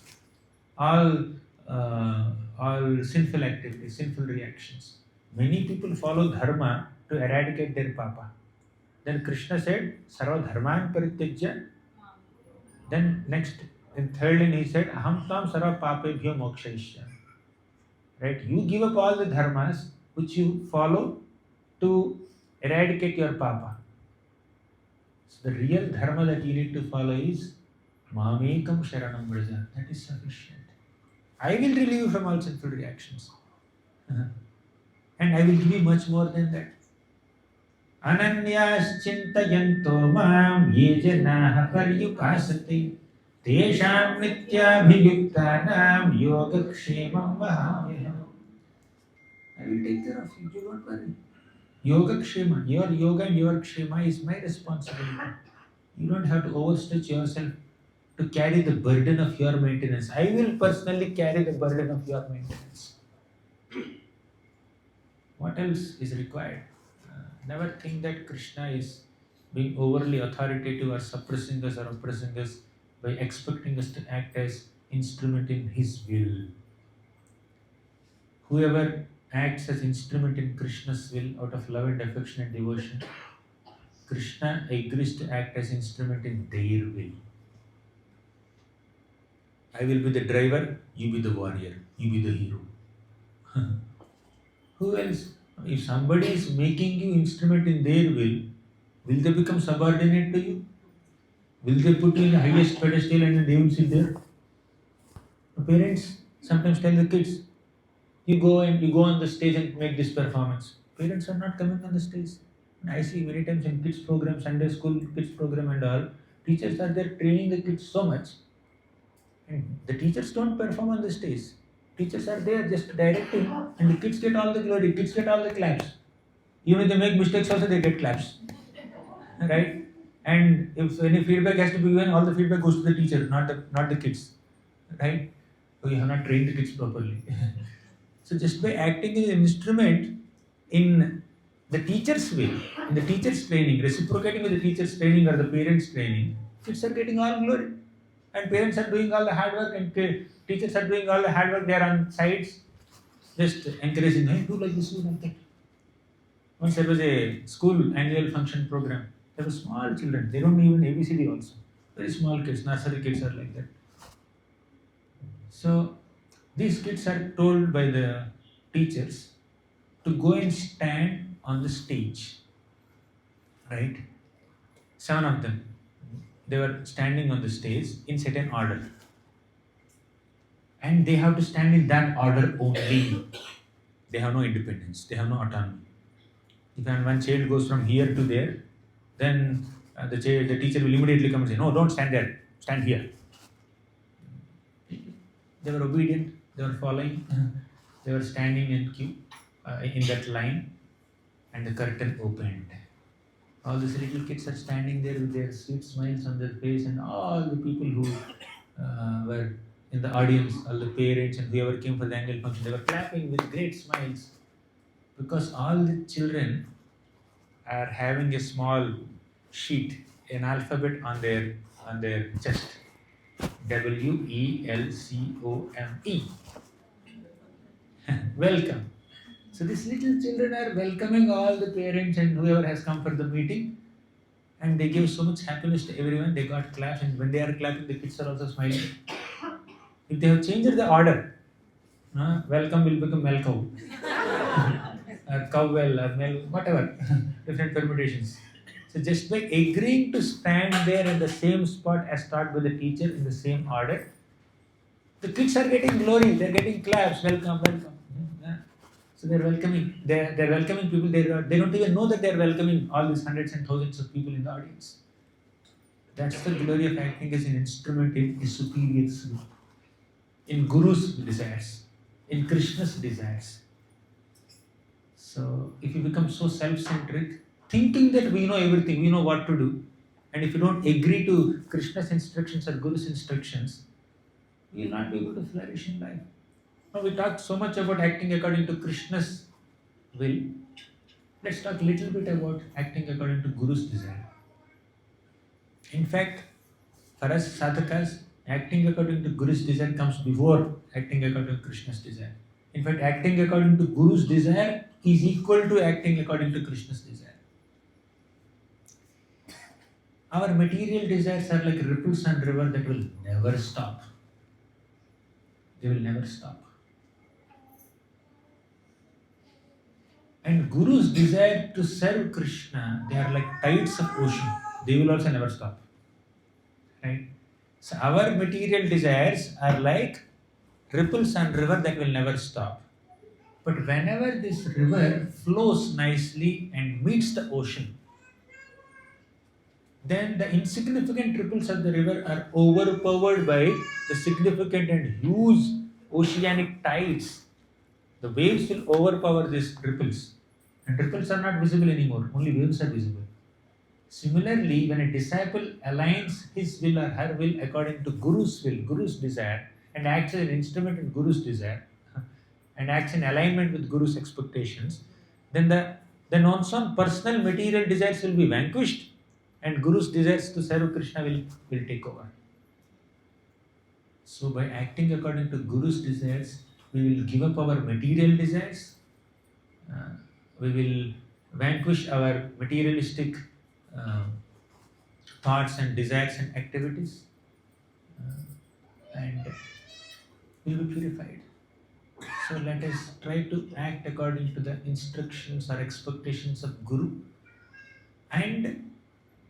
all sinful activities, sinful reactions. Many people follow dharma to eradicate their papa. Then Krishna said, Sarva dharman parityajya. Then next, in third line he said, Aham tam sarva papebhyo mokshayishyami. Right? You give up all the dharmas which you follow to eradicate your papa. So the real dharma that you need to follow is Mamekam Sharanam Vraja. That is sufficient. I will relieve you from all sinful reactions. And I will give you much more than that. Ananyas chintayanto mam ye janaha paryupasati Tesham nityabhiyuktanam yogakshemam vahamyaham. I will take care of you, you don't worry. Yogakshema, your yoga and your kshema is my responsibility. You don't have to overstretch yourself to carry the burden of your maintenance. I will personally carry the burden of your maintenance. What else is required? Never think that Krishna is being overly authoritative or suppressing us or oppressing us by expecting us to act as instrument in his will. Whoever acts as instrument in Krishna's will out of love and affection and devotion, Krishna agrees to act as instrument in their will. I will be the driver, you be the warrior, you be the hero. Who else? If somebody is making you instrument in their will they become subordinate to you? Will they put you in the highest pedestal and they will sit there? The parents sometimes tell the kids, you go on the stage and make this performance. Parents are not coming on the stage. And I see many times in kids program, Sunday school kids program and all, teachers are there training the kids so much. And the teachers don't perform on the stage. Teachers are there just directing and the kids get all the glory, kids get all the claps. Even if they make mistakes also they get claps. Right? And if any feedback has to be given, all the feedback goes to the teacher, not the kids. Right? So you have not trained the kids properly. So just by acting as an instrument in the teacher's way, in the teacher's training, reciprocating with the teacher's training or the parents' training, kids are getting all glory. And parents are doing all the hard work and teachers are doing all the hard work. They are on sides, just encouraging, hey, do like this, do like that. Once there was a school annual function program. There were small children. They don't even ABCD also. Very small kids, nursery kids are like that. So these kids are told by the teachers to go and stand on the stage. Right? 7 of them. They were standing on the stage in certain order. And they have to stand in that order only. They have no independence. They have no autonomy. If one child goes from here to there, then the teacher will immediately come and say, no, don't stand there, stand here. They were obedient, they were following, they were standing in queue, in that line, and the curtain opened. All these little kids are standing there with their sweet smiles on their face, and all the people who were in the audience, all the parents and whoever came for the annual function, they were clapping with great smiles because all the children are having a small sheet, an alphabet on their chest. WELCOME. Welcome. So these little children are welcoming all the parents and whoever has come for the meeting, and they give so much happiness to everyone. They got claps, and when they are clapping, the kids are also smiling. If they have changed the order, welcome will become welcow, or cowbell, or whatever, different permutations. So just by agreeing to stand there in the same spot as taught by the teacher in the same order, the kids are getting glory. They're getting claps. Welcome, welcome. Yeah. So they're welcoming. They're welcoming people. They don't even know that they're welcoming all these hundreds and thousands of people in the audience. That's the glory of acting as an instrument in a superior self, in Guru's desires, in Krishna's desires. So if you become so self-centric, thinking that we know everything, we know what to do, and if you don't agree to Krishna's instructions or Guru's instructions, you will not be able to flourish in life. Now we talked so much about acting according to Krishna's will. Let's talk a little bit about acting according to Guru's desire. In fact, for us sadhakas, acting according to Guru's desire comes before acting according to Krishna's desire. In fact, acting according to Guru's desire is equal to acting according to Krishna's desire. Our material desires are like ripples on river that will never stop. They will never stop. And Guru's desire to serve Krishna, they are like tides of ocean. They will also never stop. Right? So our material desires are like ripples on river that will never stop. But whenever this river flows nicely and meets the ocean, then the insignificant ripples of the river are overpowered by the significant and huge oceanic tides. The waves will overpower these ripples, and ripples are not visible anymore, only waves are visible. Similarly, when a disciple aligns his will or her will according to Guru's will, Guru's desire, and acts as an instrument in Guru's desire, and acts in alignment with Guru's expectations, then then on some personal material desires will be vanquished, and Guru's desires to serve Krishna will take over. So by acting according to Guru's desires, we will give up our material desires, we will vanquish our materialistic uh, thoughts and desires and activities, and will be purified. So let us try to act according to the instructions or expectations of Guru and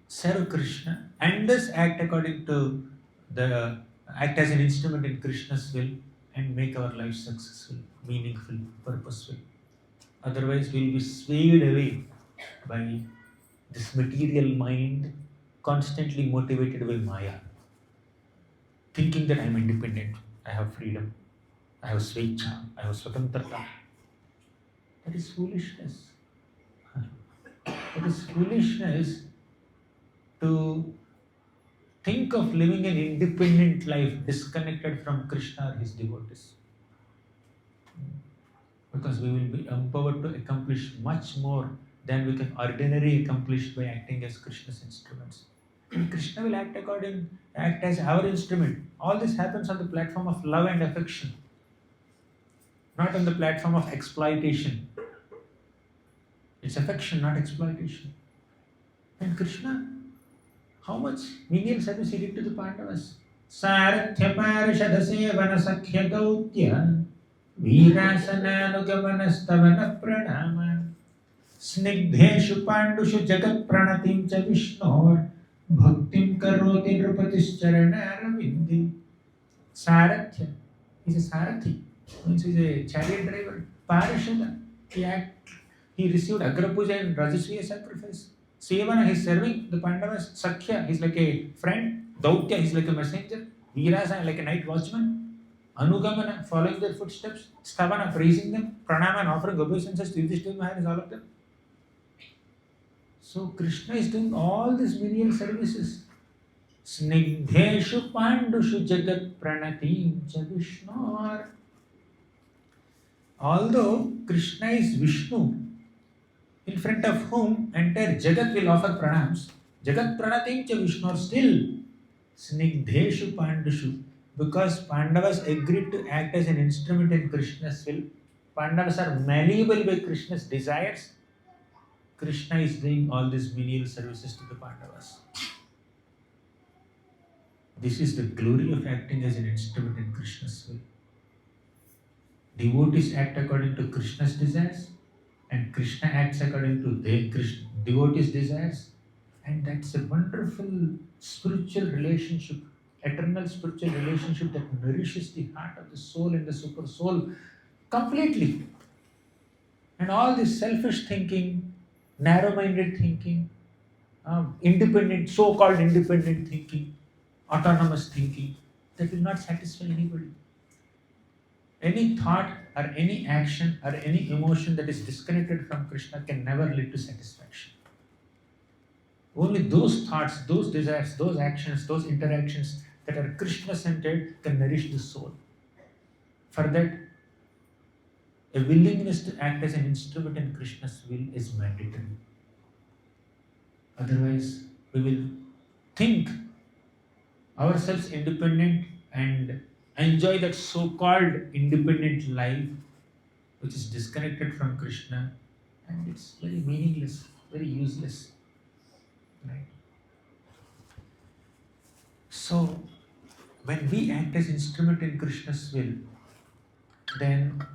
serve Krishna, and thus act according to the act as an instrument in Krishna's will and make our life successful, meaningful, purposeful. Otherwise, we'll be swayed away by this material mind, constantly motivated by Maya, thinking that I'm independent, I have freedom, I have svecha, I have swatantrata. That is foolishness. It is foolishness to think of living an independent life disconnected from Krishna or his devotees. Because we will be empowered to accomplish much more than we can ordinarily accomplish by acting as Krishna's instruments. And Krishna will act as our instrument. All this happens on the platform of love and affection, not on the platform of exploitation. It's affection, not exploitation. And Krishna, how much menial service he did to the Pandavas? Sarathya parishada sevana sakhya gautya वीरासनानुगमनस्तवन प्रणाम स्निग्धेषु पाण्डुषु जगत्प्रणतिं च विष्णोर् भक्तिं करोति नृपतिश्चरणारविन्दे. Sarathya, he's a Sarathi, means he's a chariot driver. Parishada, he received Agrapuja and Rajasviya sacrifice. Sevana, he's serving the Pandavas. Sakhya, he's like a friend. Dautya, he's like a messenger. Virasa, like a night watchman. Anugamana, following their footsteps. Stavana, praising them. Pranama, offering obeisances to Yudhishthira Maharaj, all of them. So Krishna is doing all these menial services. Snigdheshu pandushu jagat pranatim cha Vishnor. Although Krishna is Vishnu, in front of whom entire Jagat will offer pranams, Jagat pranatim cha Vishnor, still Snigdheshu pandushu, because Pandavas agreed to act as an instrument in Krishna's will. Pandavas are malleable by Krishna's desires. Krishna is doing all these menial services to the Pandavas. This is the glory of acting as an instrument in Krishna's will. Devotees act according to Krishna's desires, and Krishna acts according to their devotees' desires. And that's a wonderful spiritual relationship, eternal spiritual relationship that nourishes the heart of the soul and the super soul completely. And all this selfish thinking, narrow-minded thinking, independent, so-called independent thinking, autonomous thinking, that will not satisfy anybody. Any thought or any action or any emotion that is disconnected from Krishna can never lead to satisfaction. Only those thoughts, those desires, those actions, those interactions that are Krishna-centered can nourish the soul. For that, a willingness to act as an instrument in Krishna's will is mandatory. Otherwise, we will think ourselves independent and enjoy that so-called independent life which is disconnected from Krishna, and it's very meaningless, very useless. Right? So, when we act as instrument in Krishna's will, then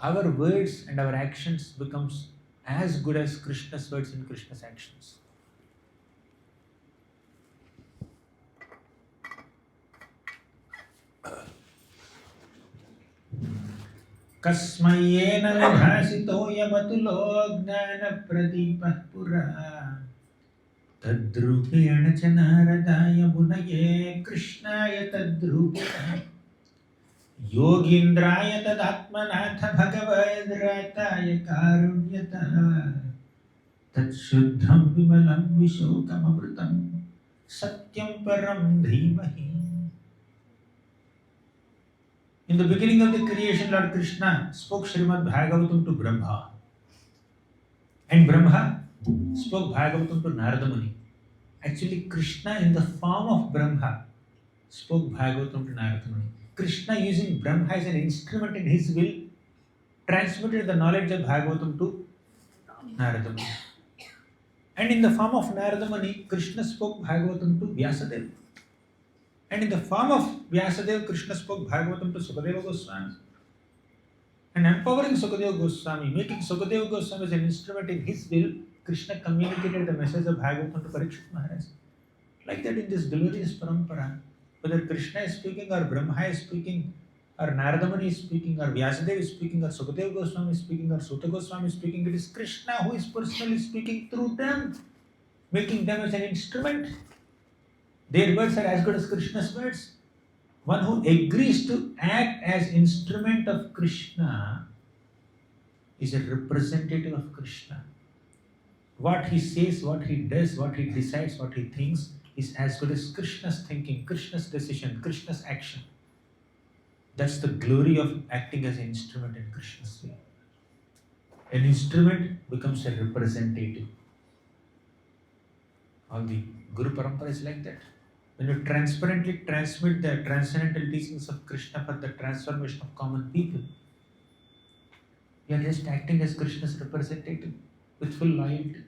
our words and our actions becomes as good as Krishna's words and Krishna's actions. Kasmayena vibhasito yamatulo gnana pradipah pura Tadrupena cha naradaya munaye krishnaya tadrupena yogindraya tadatmanatha bhagavadrataya karunyatah tatshuddham vimalam vishokamamrutam satyam param dhimahi. In the beginning of the creation, Lord Krishna spoke Srimad Bhagavatam to Brahma, and Brahma spoke Bhagavatam to Narada Muni. Actually, Krishna in the form of Brahma spoke Bhagavatam to Narada Muni. Krishna, using Brahma as an instrument in his will, transmitted the knowledge of Bhagavatam to Narada Muni. And in the form of Narada Muni, Krishna spoke Bhagavatam to Vyasadeva. And in the form of Vyasadeva, Krishna spoke Bhagavatam to Sukadeva Goswami. And empowering Sukadeva Goswami, making Sukadeva Goswami as an instrument in his will, Krishna communicated the message of Bhagavatam to Parikshit Maharaj. Like that in this glorious parampara, whether Krishna is speaking or Brahma is speaking, or Narada Muni is speaking, or Vyasadeva is speaking, or Sukadeva Goswami is speaking, or Suta Goswami is speaking, it is Krishna who is personally speaking through them, making them as an instrument. Their words are as good as Krishna's words. One who agrees to act as instrument of Krishna is a representative of Krishna. What he says, what he does, what he decides, what he thinks is as good as Krishna's thinking, Krishna's decision, Krishna's action. That's the glory of acting as an instrument in Krishna's way. An instrument becomes a representative. All the Guru Parampara is like that. When you transparently transmit the transcendental teachings of Krishna for the transformation of common people, you are just acting as Krishna's representative with full loyalty.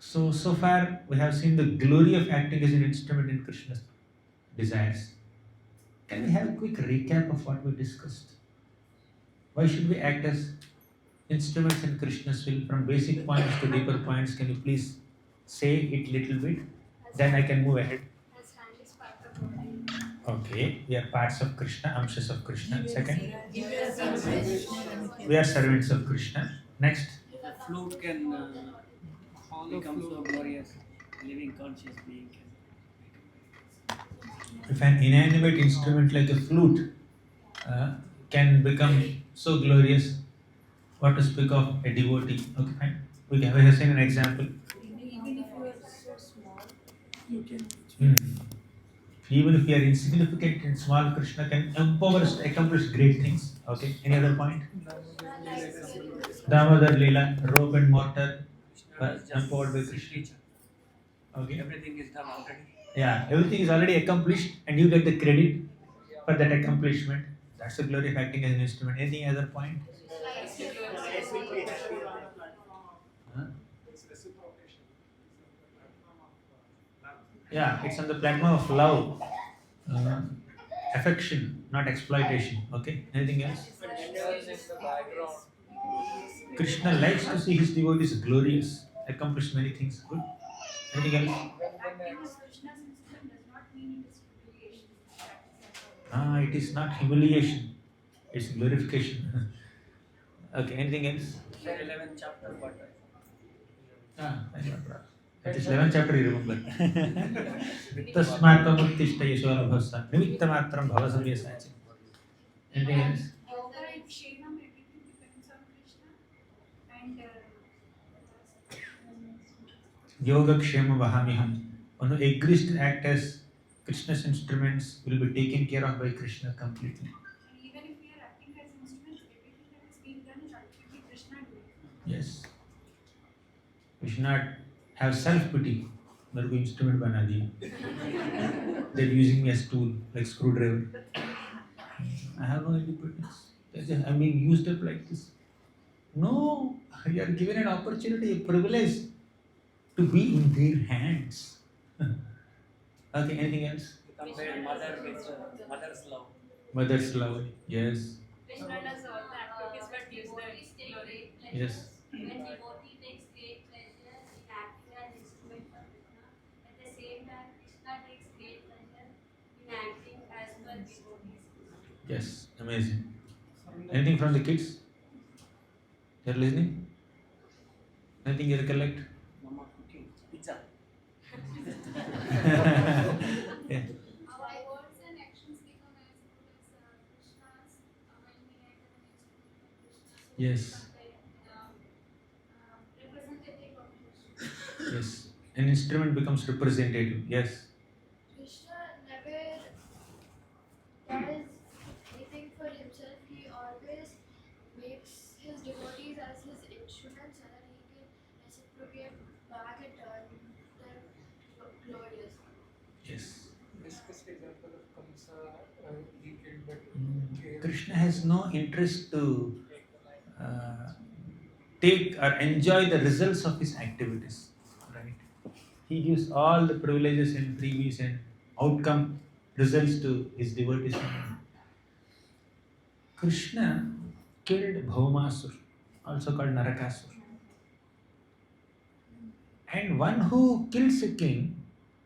So far we have seen the glory of acting as an instrument in Krishna's desires. Can we have a quick recap of what we discussed? Why should we act as instruments in Krishna's will, from basic points to deeper points? Can you please say it little bit? Then I can move ahead. Okay, we are parts of Krishna, amshas of Krishna. Second, we are servants of Krishna. Next, The flute can become so glorious. Living conscious being can. if an inanimate instrument like a flute uh, can become so glorious, what to speak of a devotee? Okay, fine. We have seen an example. Even if you are so small, you can. Hmm. Even if we are insignificant and small, Krishna can empower us to accomplish great things. Okay, any other point? Damodar Leela, rope and mortar, empowered by Krishna. Okay. Everything is done already. Yeah, everything is already accomplished and you get the credit for that accomplishment. That's the glory of acting as an instrument. Any other point? Huh? Yeah, it's on the platform of love, uh, affection, not exploitation. Okay, anything else? Krishna likes to see his devotees glorious, accomplish many things good. Anything else? Ah, it is not humiliation, it's glorification. Okay, anything else? 11th chapter, what? Ah, thank you, brother. That is 11th chapter, you remember. Tasmatvam uttishta yasholabhasa nimittamatram bhavasamyasachi. Anything else? Yoga Kshema Vahamiham. One who agrees to act as Krishna's instruments will be taken care of by Krishna completely. Yes. We should not have self-pity. मेरे को instrument बना दिया. They're using me as tool, like screwdriver. I have no independence. I'm being used up like this. No, you are given an opportunity, a privilege to be in their hands. Okay, anything else? Compare mother with mother's love. Mother's love, yes. Yes. When devotee takes great pleasure in acting as instrument for Krishna, at the same time Krishna takes great pleasure in acting as per devotees. Yes, amazing. Anything from the kids? They're listening? Nothing you recollect? Mama cooking pizza. Yeah. Our words and actions become as good as Krishna's when we enter the next moment of Krishna. So Yes. we become the representative of Krishna. Yes. An instrument becomes representative. Yes. Krishna never does anything for himself. He always makes his devotees as his instruments so that he can reciprocate back and turn them glorious. Yes. Discuss example of Kamsa, he killed that Krishna has no interest to uh, take or enjoy the results of his activities. Right? He gives all the privileges and freebies and outcome results to his devotees. Krishna killed Bhaumasur, also called Narakasur. And one who kills a king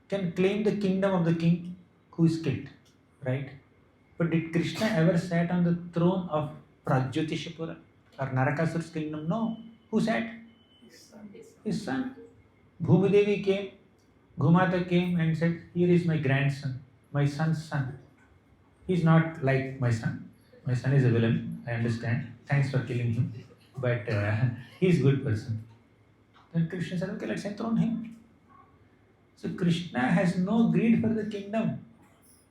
can claim the kingdom of the king who is killed. Right? But did Krishna ever sat on the throne of Pragyotishapura or Narakasur's kingdom? No. Who sat? His son. Bhumidevi came, Bhumata came and said, "Here is my grandson, my son's son. He's not like my son. My son is a villain, I understand. Thanks for killing him. But he's a good person." Then Krishna said, "Okay, let's enthrone him." So Krishna has no greed for the kingdom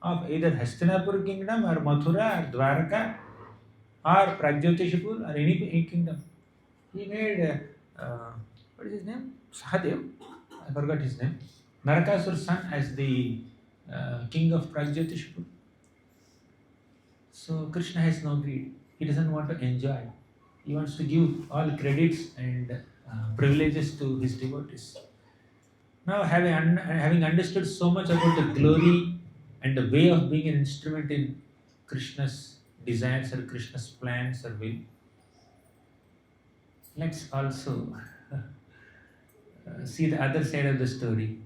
of either Hastinapur kingdom or Mathura or Dwaraka or Pragyotishapur or any kingdom. He made, what is his name? Sahadev. I forgot his name. Narakasur's son as the king of Pragyotishapur. So Krishna has no greed. He doesn't want to enjoy. He wants to give all credits and privileges to his devotees. Now, having understood so much about the glory and the way of being an instrument in Krishna's desires or Krishna's plans or will, let's also see the other side of the story.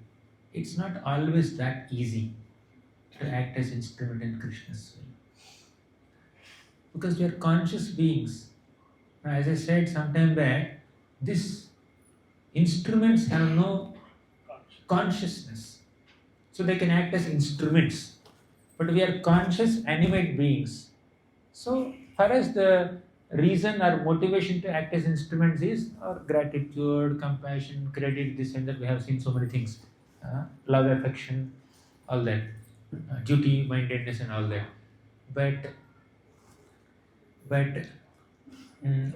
It's not always that easy to act as instrument in Krishna's will. Because we are conscious beings. Now, as I said sometime back, these instruments have no consciousness. So they can act as instruments. But we are conscious animate beings. So for us the reason or motivation to act as instruments is our gratitude, compassion, credit, this and that. We have seen so many things. Love, affection, all that. Duty, mindedness and all that. But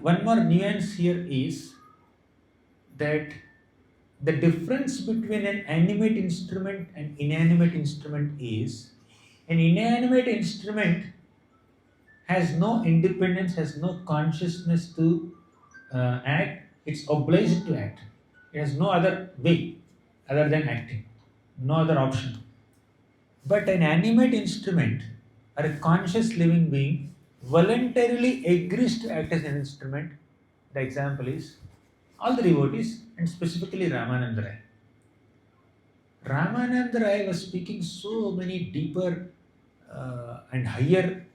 one more nuance here is that the difference between an animate instrument and inanimate instrument is an inanimate instrument has no independence, has no consciousness to act, it's obliged to act. It has no other way other than acting, no other option. But an animate instrument or a conscious living being voluntarily agrees to act as an instrument. The example is all the devotees and specifically Ramananda Rai. Ramananda Rai was speaking so many deeper and higher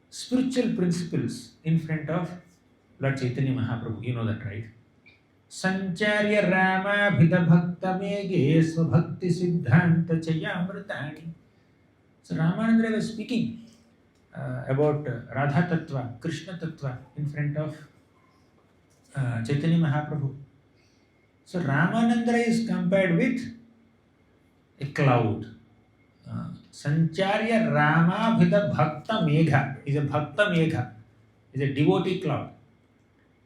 spiritual principles in front of Lord Chaitanya Mahaprabhu. You know that, right? Sancharya Rama Bhida Bhakta Mege Svabhakti Siddhanta Chayamritani. So Ramananda Rai was speaking about Radha Tattva, Krishna Tattva in front of Chaitanya Mahaprabhu. So Ramananda Rai is compared with a cloud. Sancharya Rama Bhida Bhakta Megha is a Bhakta Megha, is a devotee cloud.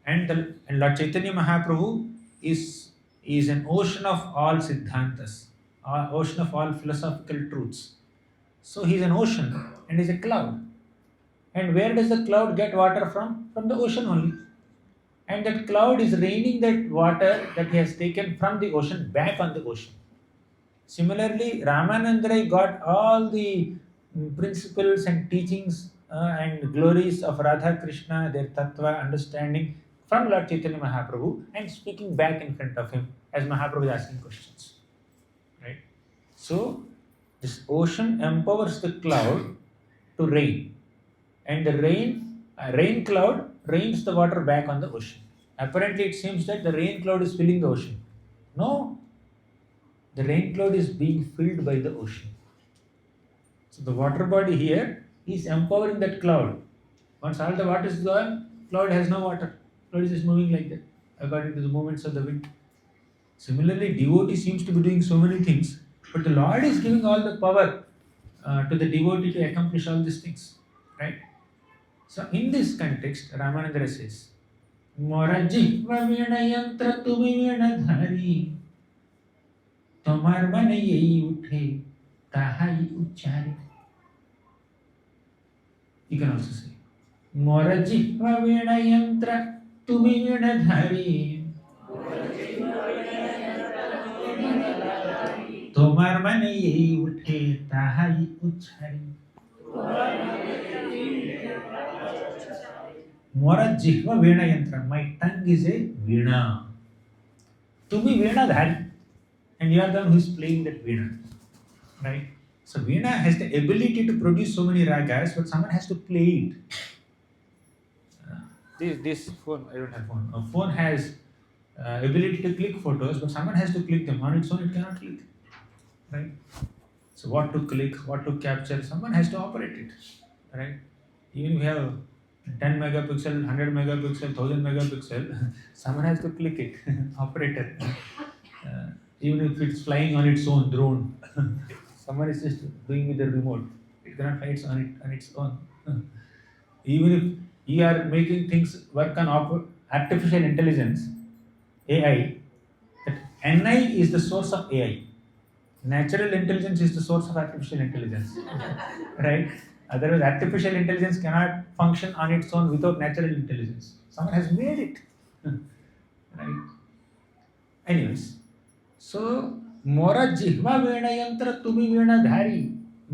And Lord Chaitanya Mahaprabhu is an ocean of all Siddhantas, ocean of all philosophical truths. So he is an ocean and is a cloud. And where does the cloud get water from? From the ocean only. And that cloud is raining that water that he has taken from the ocean back on the ocean. Similarly, Ramananda Rai got all the principles and teachings and glories of Radha Krishna, their tattva, understanding from Lord Chaitanya Mahaprabhu and speaking back in front of him as Mahaprabhu is asking questions. Right? So, this ocean empowers the cloud to rain. And the rain cloud rains the water back on the ocean. Apparently, it seems that the rain cloud is filling the ocean. No, the rain cloud is being filled by the ocean. So the water body here is empowering that cloud. Once all the water is gone, cloud has no water. Cloud is just moving like that according to the movements of the wind. Similarly, devotee seems to be doing so many things, but the Lord is giving all the power to the devotee to accomplish all these things. Right? So in this context, Ramanandra says, Moraji Vavina Yantra Tuvina Dhari Tomar Mane Yei Uthe Tahai Uchari. You can also say, Moraji Vavina Yantra Tuvina Dhari তোমার মানে এই উঠে তাহাই উচ্চারি মোরা জিহ্বা veena yantra. My tongue is a veena. Tumi veena dhari, and you are the one who is playing that veena, right? So veena has the ability to produce so many ragas, but someone has to play it. This phone, I don't have phone. A phone has ability to click photos, but someone has to click them. On its own, it cannot click. Right? So what to click, what to capture, someone has to operate it, right? Even if you have 10 megapixel, 100 megapixel, 1000 megapixel, someone has to click it, operator. Even if it's flying on its own drone, someone is just doing with the remote. It cannot fly on its own. Even if you are making things work on artificial intelligence, AI, that NI is the source of AI. Natural intelligence is the source of artificial intelligence, right? Otherwise, artificial intelligence cannot function on its own without natural intelligence. Someone has made it, right? Anyways, so Mora Jihva Veena Yantra Tumi Veena Dhari.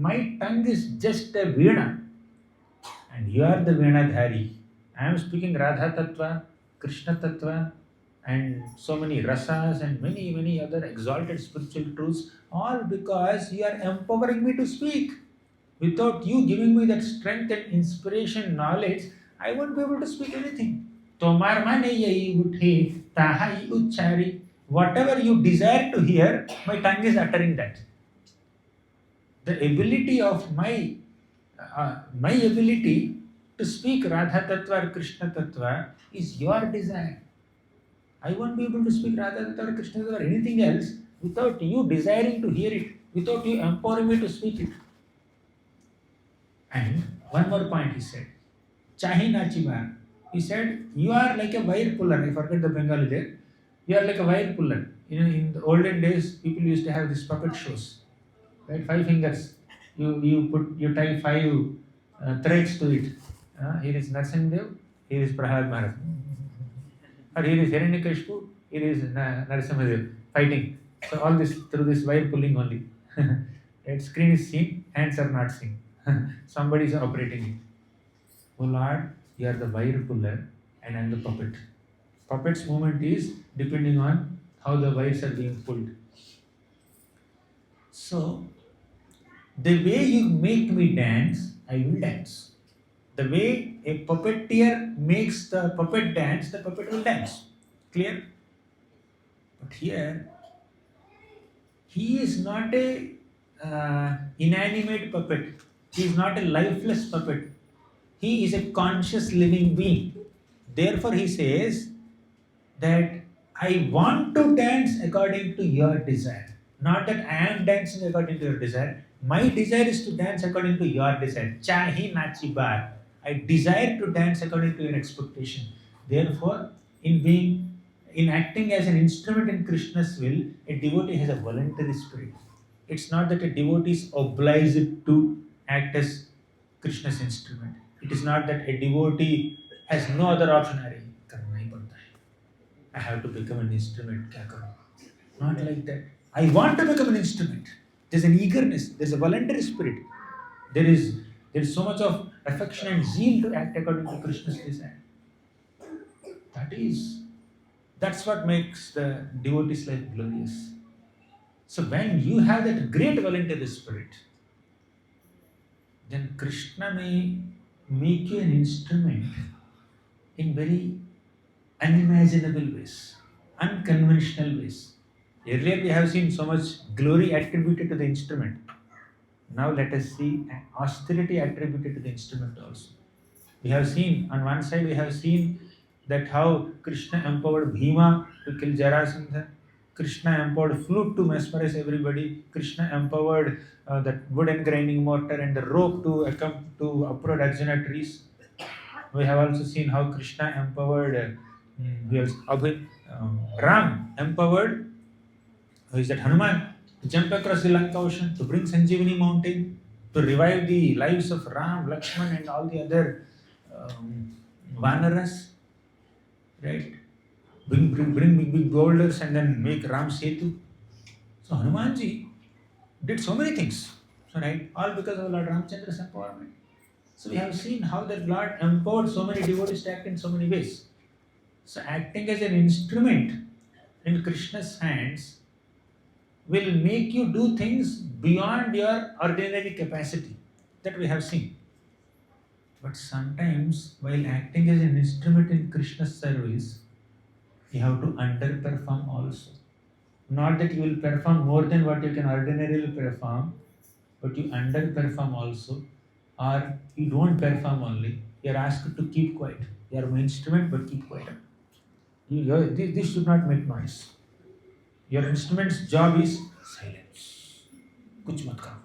My tongue is just a Veena, and you are the Veena Dhari. I am speaking Radha Tattva, Krishna Tattva, and so many rasas and many other exalted spiritual truths, all because you are empowering me to speak. Without you giving me that strength and inspiration, knowledge, I won't be able to speak anything. Tomar mane yai uthe tahai uchari. Whatever you desire to hear, my tongue is uttering that. The ability of my ability to speak Radha Tattva or Krishna Tattva is your desire. I won't be able to speak Radha Tattva or Krishna Tattva or anything else without you desiring to hear it, without you empowering me to speak it. And one more point he said, Chahi Nachiba. He said, you are like a wire puller. I forget the Bengali there. You are like a wire puller. You know, in the olden days, people used to have these puppet shows, right? 5 fingers. You tie 5 threads to it. Here is Narsimhadev, here is Prahlad Maharaj. Or here is Hiranyakashipu, here is Narasimhadev fighting. So all this through this wire pulling only. That screen is seen, hands are not seen. Somebody is operating it. Oh Lord, you are the wire puller and I am the puppet. Puppet's movement is depending on how the wires are being pulled. So, the way you make me dance, I will dance. The way a puppeteer makes the puppet dance, the puppet will dance. Clear? But here, he is not a inanimate puppet. He is not a lifeless puppet. He is a conscious living being. Therefore, he says that I want to dance according to your desire. Not that I am dancing according to your desire. My desire is to dance according to your desire. Chahi nachi bar. I desire to dance according to your expectation. Therefore, in acting as an instrument in Krishna's will, a devotee has a voluntary spirit. It's not that a devotee is obliged to act as Krishna's instrument. It is not that a devotee has no other option. I have to become an instrument. Not like that. I want to become an instrument. There's an eagerness. There's a voluntary spirit. There is so much of affection and zeal to act according to Krishna's desire. That's what makes the devotee's life glorious. So when you have that great voluntary spirit, then Krishna may make you an instrument in very unimaginable ways, unconventional ways. Earlier we have seen so much glory attributed to the instrument. Now let us see austerity attributed to the instrument also. We have seen on one side, we have seen that how Krishna empowered Bhima to kill Jarasandha. Krishna empowered flute to mesmerize everybody. Krishna empowered that wooden grinding mortar and the rope to uproot Arjuna trees. We have also seen how Krishna empowered who else? Ram empowered who is that Hanuman to jump across the Lanka ocean to bring Sanjeevani mountain to revive the lives of Ram, Lakshman, and all the other Vanaras, right? Bring big boulders and then make Ram Setu. So Hanumanji did so many things, so right, all because of Lord Ramchandra's empowerment. So we have seen how the Lord empowered so many devotees to act in so many ways. So acting as an instrument in Krishna's hands will make you do things beyond your ordinary capacity. That we have seen. But sometimes, while acting as an instrument in Krishna's service, you have to underperform also. Not that you will perform more than what you can ordinarily perform, but you underperform also, or you don't perform only. You are asked to keep quiet. You are my instrument, but keep quiet. This should not make noise. Your instrument's job is silence. कुछ मत करो,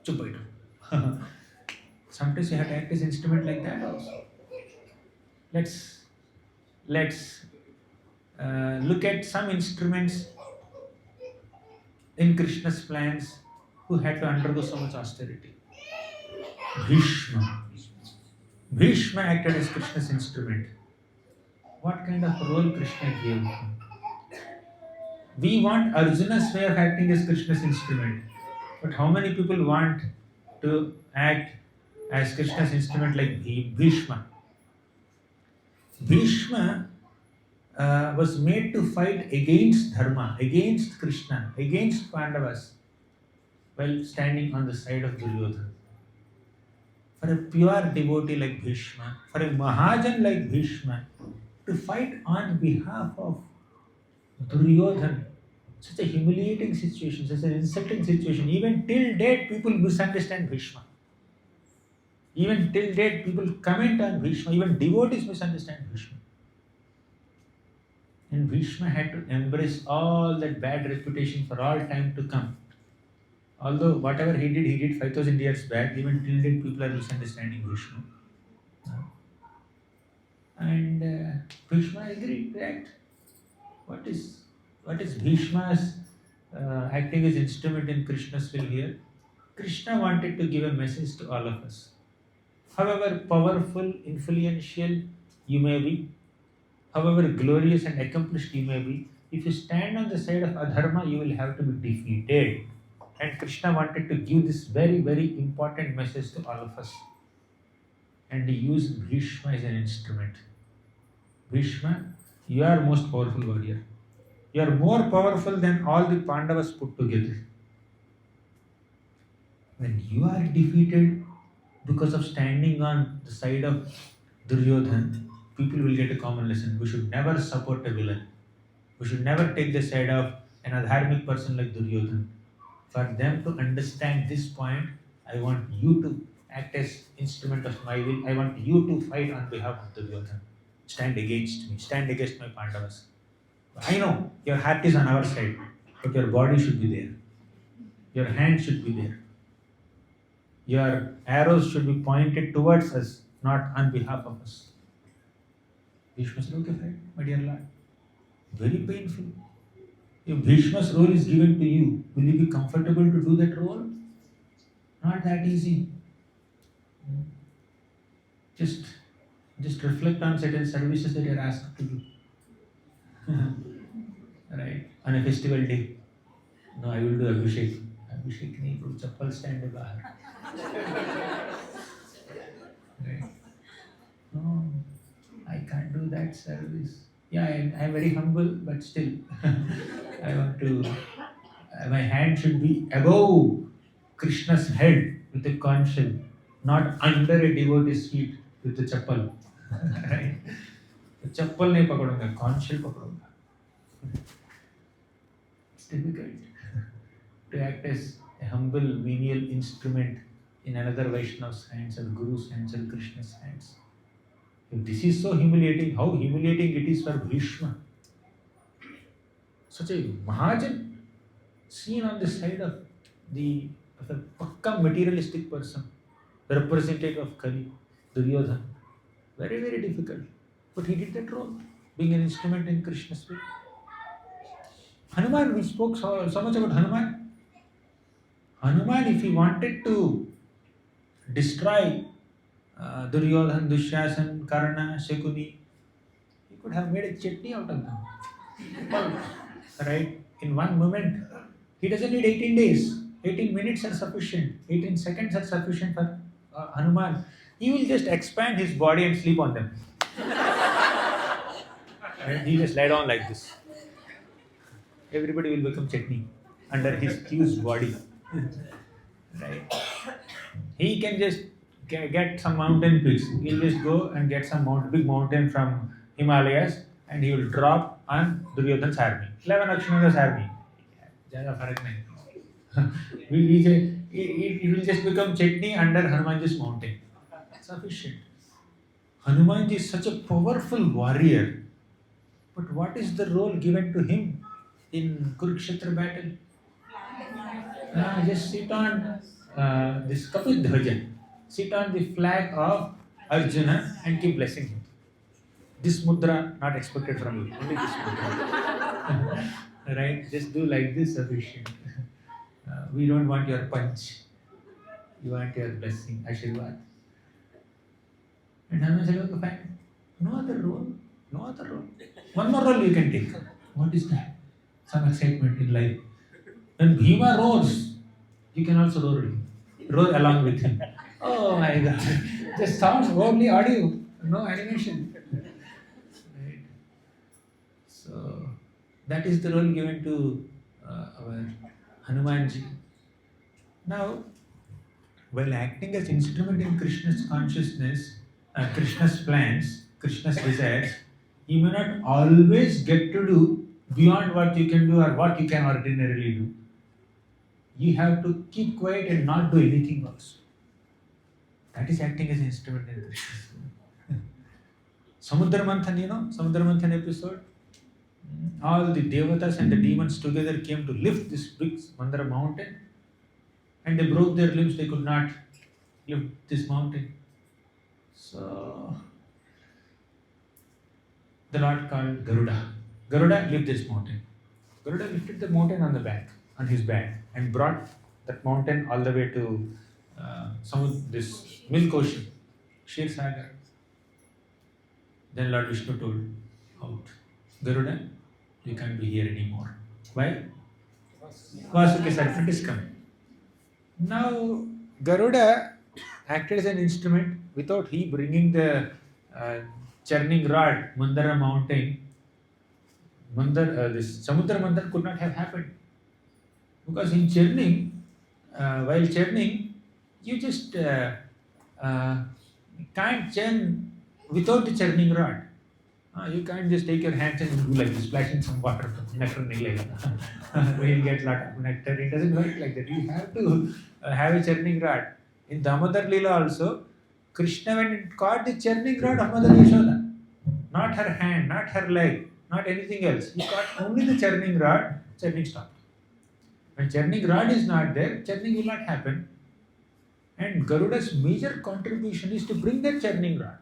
चुप बैठो. Sometimes you have to act as instrument like that also. Let's look at some instruments in Krishna's plans who had to undergo so much austerity. Bhishma. Bhishma acted as Krishna's instrument. What kind of role Krishna gave him? We want Arjuna's way of acting as Krishna's instrument. But how many people want to act as Krishna's instrument like Bhishma? Bhishma was made to fight against Dharma, against Krishna, against Pandavas, while standing on the side of Duryodhana. For a pure devotee like Bhishma, for a Mahajan like Bhishma, to fight on behalf of Duryodhana, such a humiliating situation, such an insulting situation. Even till date, people misunderstand Bhishma. Even till date, people comment on Bhishma. Even devotees misunderstand Bhishma. And Bhishma had to embrace all that bad reputation for all time to come. Although whatever he did 5,000 years back. Even till date, people are misunderstanding Bhishma. And Bhishma agreed to act. What is Bhishma's acting as instrument in Krishna's will here? Krishna wanted to give a message to all of us. However powerful, influential you may be, however glorious and accomplished you may be, if you stand on the side of adharma, you will have to be defeated. And Krishna wanted to give this very, very important message to all of us. And he used Bhishma as an instrument. Bhishma, you are most powerful warrior. You are more powerful than all the Pandavas put together. When you are defeated because of standing on the side of Duryodhana, people will get a common lesson. We should never support a villain. We should never take the side of an adharmic person like Duryodhana. For them to understand this point, I want you to act as instrument of my will. I want you to fight on behalf of Duryodhana. Stand against me. Stand against my Pandavas. I know your heart is on our side, but your body should be there. Your hand should be there. Your arrows should be pointed towards us, not on behalf of us. Bhishma said, okay, fine, my dear Lord. Very painful. If Bhishma's role is given to you, will you be comfortable to do that role? Not that easy. Just reflect on certain services that you are asked to do. Right? On a festival day. No, I will do Abhishek. Abhishek nahi, bro, chappal stand hai bahar. Right? No, I can't do that service. Yeah, I am very humble, but still, I want to. My hand should be above Krishna's head with a conch shell, not under a devotee's feet with a chappal. Right? चप्पल नहीं पकड़ूंगा, conch shell पकड़ूंगा. It's difficult to act as a humble menial instrument in another Vaishnav's hands, or Guru's hands, or Krishna's hands. If this is so humiliating, how humiliating it is for Bhishma. Such a Mahajan seen on the side of a pakka materialistic person, the representative of Kali, Duryodhana. Very, very difficult. But he did that role, being an instrument in Krishna's will. Hanuman, we spoke so much about Hanuman. Hanuman, if he wanted to destroy Duryodhan, Dushyasan, Karna, Shakuni, he could have made a chutney out of them. Right? In one moment. He doesn't need 18 days. 18 minutes are sufficient. 18 seconds are sufficient for Hanuman. He will just expand his body and sleep on them. And he just lie down like this. Everybody will become chutney under his huge body. Right? He can just get some mountain peaks. He'll just go and get some big mountain from Himalayas and he will drop on Duryodhan's army. 11 Akshanada's army. ज़्यादा फर्क नहीं. It will just become chutney under Hanumanji's mountain. Sufficient. Hanumanji is such a powerful warrior. But what is the role given to him in Kurukshetra battle? Just sit on this Kapil Dhwaja. Sit on the flag of Arjuna and keep blessing him. This mudra not expected from you. Only this mudra. Right? Just do like this, sufficient. We don't want your punch. You want your blessing, Ashirwad. And Hanuman said, okay, fine. No other role. No other role. One more role you can take. What is that? Some excitement in life. When Bhima roars, you can also roar along with him. Oh my God. Just sounds, only audio, no animation. Right. So, that is the role given to our Hanumanji. Now, while acting as instrument in Krishna's consciousness, Krishna's plans, Krishna's desires, you may not always get to do beyond what you can do or what you can ordinarily do. You have to keep quiet and not do anything else. That is acting as an instrument in Krishna's will. Samudra Manthan, Samudra Manthan episode. All the devatas and the demons together came to lift this big Mandara mountain, and they broke their limbs. They could not lift this mountain. So the Lord called Garuda. Garuda, lift this mountain. Garuda lifted the mountain on his back, and brought that mountain all the way to this milk ocean, Kshir Sagar. Then Lord Vishnu told, out, Garuda, you can't be here anymore. Why? Vasuki serpent is coming. Now, Garuda acted as an instrument without he bringing the churning rod, Mandara mountain. This Samudra Manthan could not have happened. Because in churning, while churning, you just can't churn without the churning rod. You can't just take your hands and do like this, splashing some water from nectar. We'll get a lot of nectar. It doesn't work like that. You have to have a churning rod. In Damodar Leela also, Krishna went and caught the churning rod of Mother Yashoda. Not her hand, not her leg, not anything else. He caught only the churning rod, churning stopped. When churning rod is not there, churning will not happen. And Garuda's major contribution is to bring that churning rod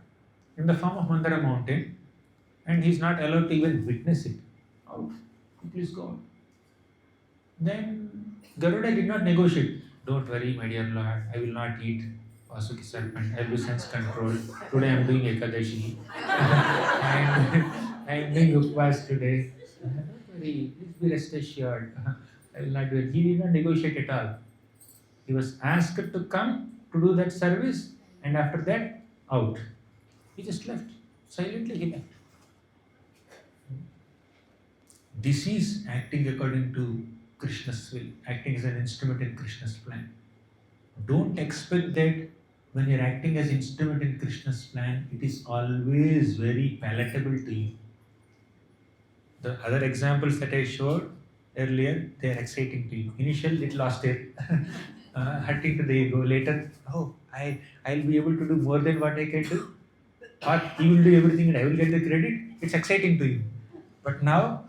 in the form of Mandara mountain, and he is not allowed to even witness it. Out. Please go out. Then Garuda did not negotiate. Don't worry, my dear Lord, I will not eat Vasuki serpent. I will sense control. Today I am doing Ekadashi. I am doing Upvas today. Don't worry, please be rest assured. I will not do it. He did not negotiate at all. He was asked to come to do that service, and after that, out. He just left. Silently he left. This is acting according to Krishna's will, acting as an instrument in Krishna's plan. Don't expect that when you're acting as instrument in Krishna's plan, it is always very palatable to you. The other examples that I showed earlier, they are exciting to you. Initial, little austere, hurting to the ego. Later, oh, I'll be able to do more than what I can do. Or he will do everything and I will get the credit. It's exciting to you. But now,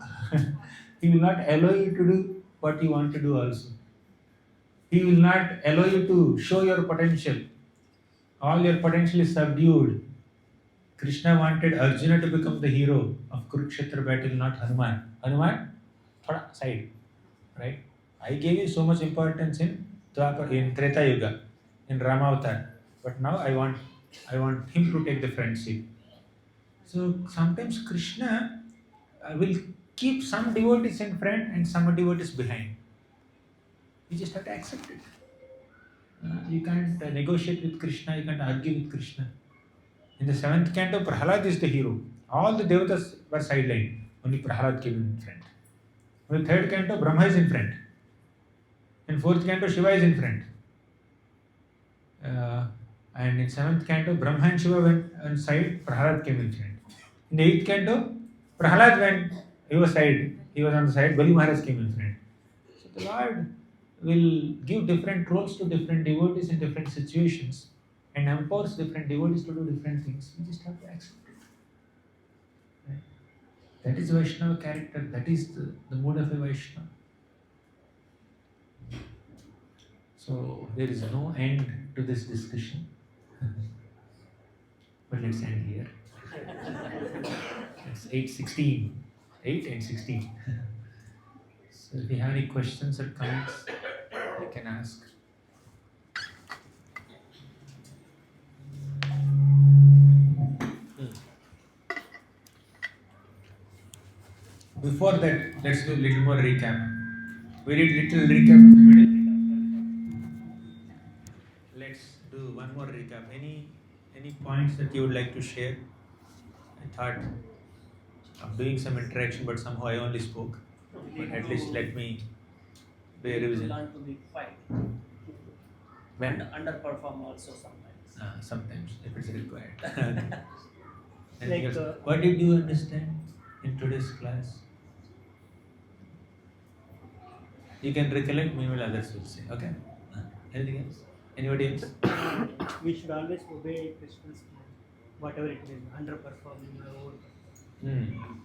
he will not allow you to do what you want to do also. He will not allow you to show your potential. All your potential is subdued. Krishna wanted Arjuna to become the hero of Kurukshetra battle, not Hanuman. Hanuman, thoda side, right? I gave you so much importance in Treta Yuga, in Ramavatar, but now I want him to take the front seat. So sometimes Krishna will keep some devotees in front and some devotees behind. You just have to accept it. You can't negotiate with Krishna, you can't argue with Krishna. In the seventh canto, Prahalad is the hero. All the devatas were sidelined. Only Prahalad came in front. In the third canto, Brahma is in front. In fourth canto, Shiva is in front. And in seventh canto, Brahma and Shiva went on side, Prahalad came in front. In the eighth canto, Prahalad went, he was on the side, Bali Maharaj came in front. So the Lord will give different roles to different devotees in different situations and empowers different devotees to do different things. You just have to accept it. Right? That is Vaishnava character. That is the mood of a Vaishnava. So there is no end to this discussion. But let's end here. It's 8:16. 8 and 16. So if you have any questions or comments, you can ask. Before that, let's do a little more recap. We did little recap in the middle. Let's do one more recap. Any points that you would like to share? I thought of doing some interaction, but somehow I only spoke. But at least let me do a revision. Learn to be quiet. When? Underperform also sometimes. Sometimes, if it's required. Anything Like, else? What did you understand in today's class? You can recollect, meanwhile others will say. Okay? Anything else? Anybody else? We should always obey Krishna's plan, whatever it is, underperforming or overperforming.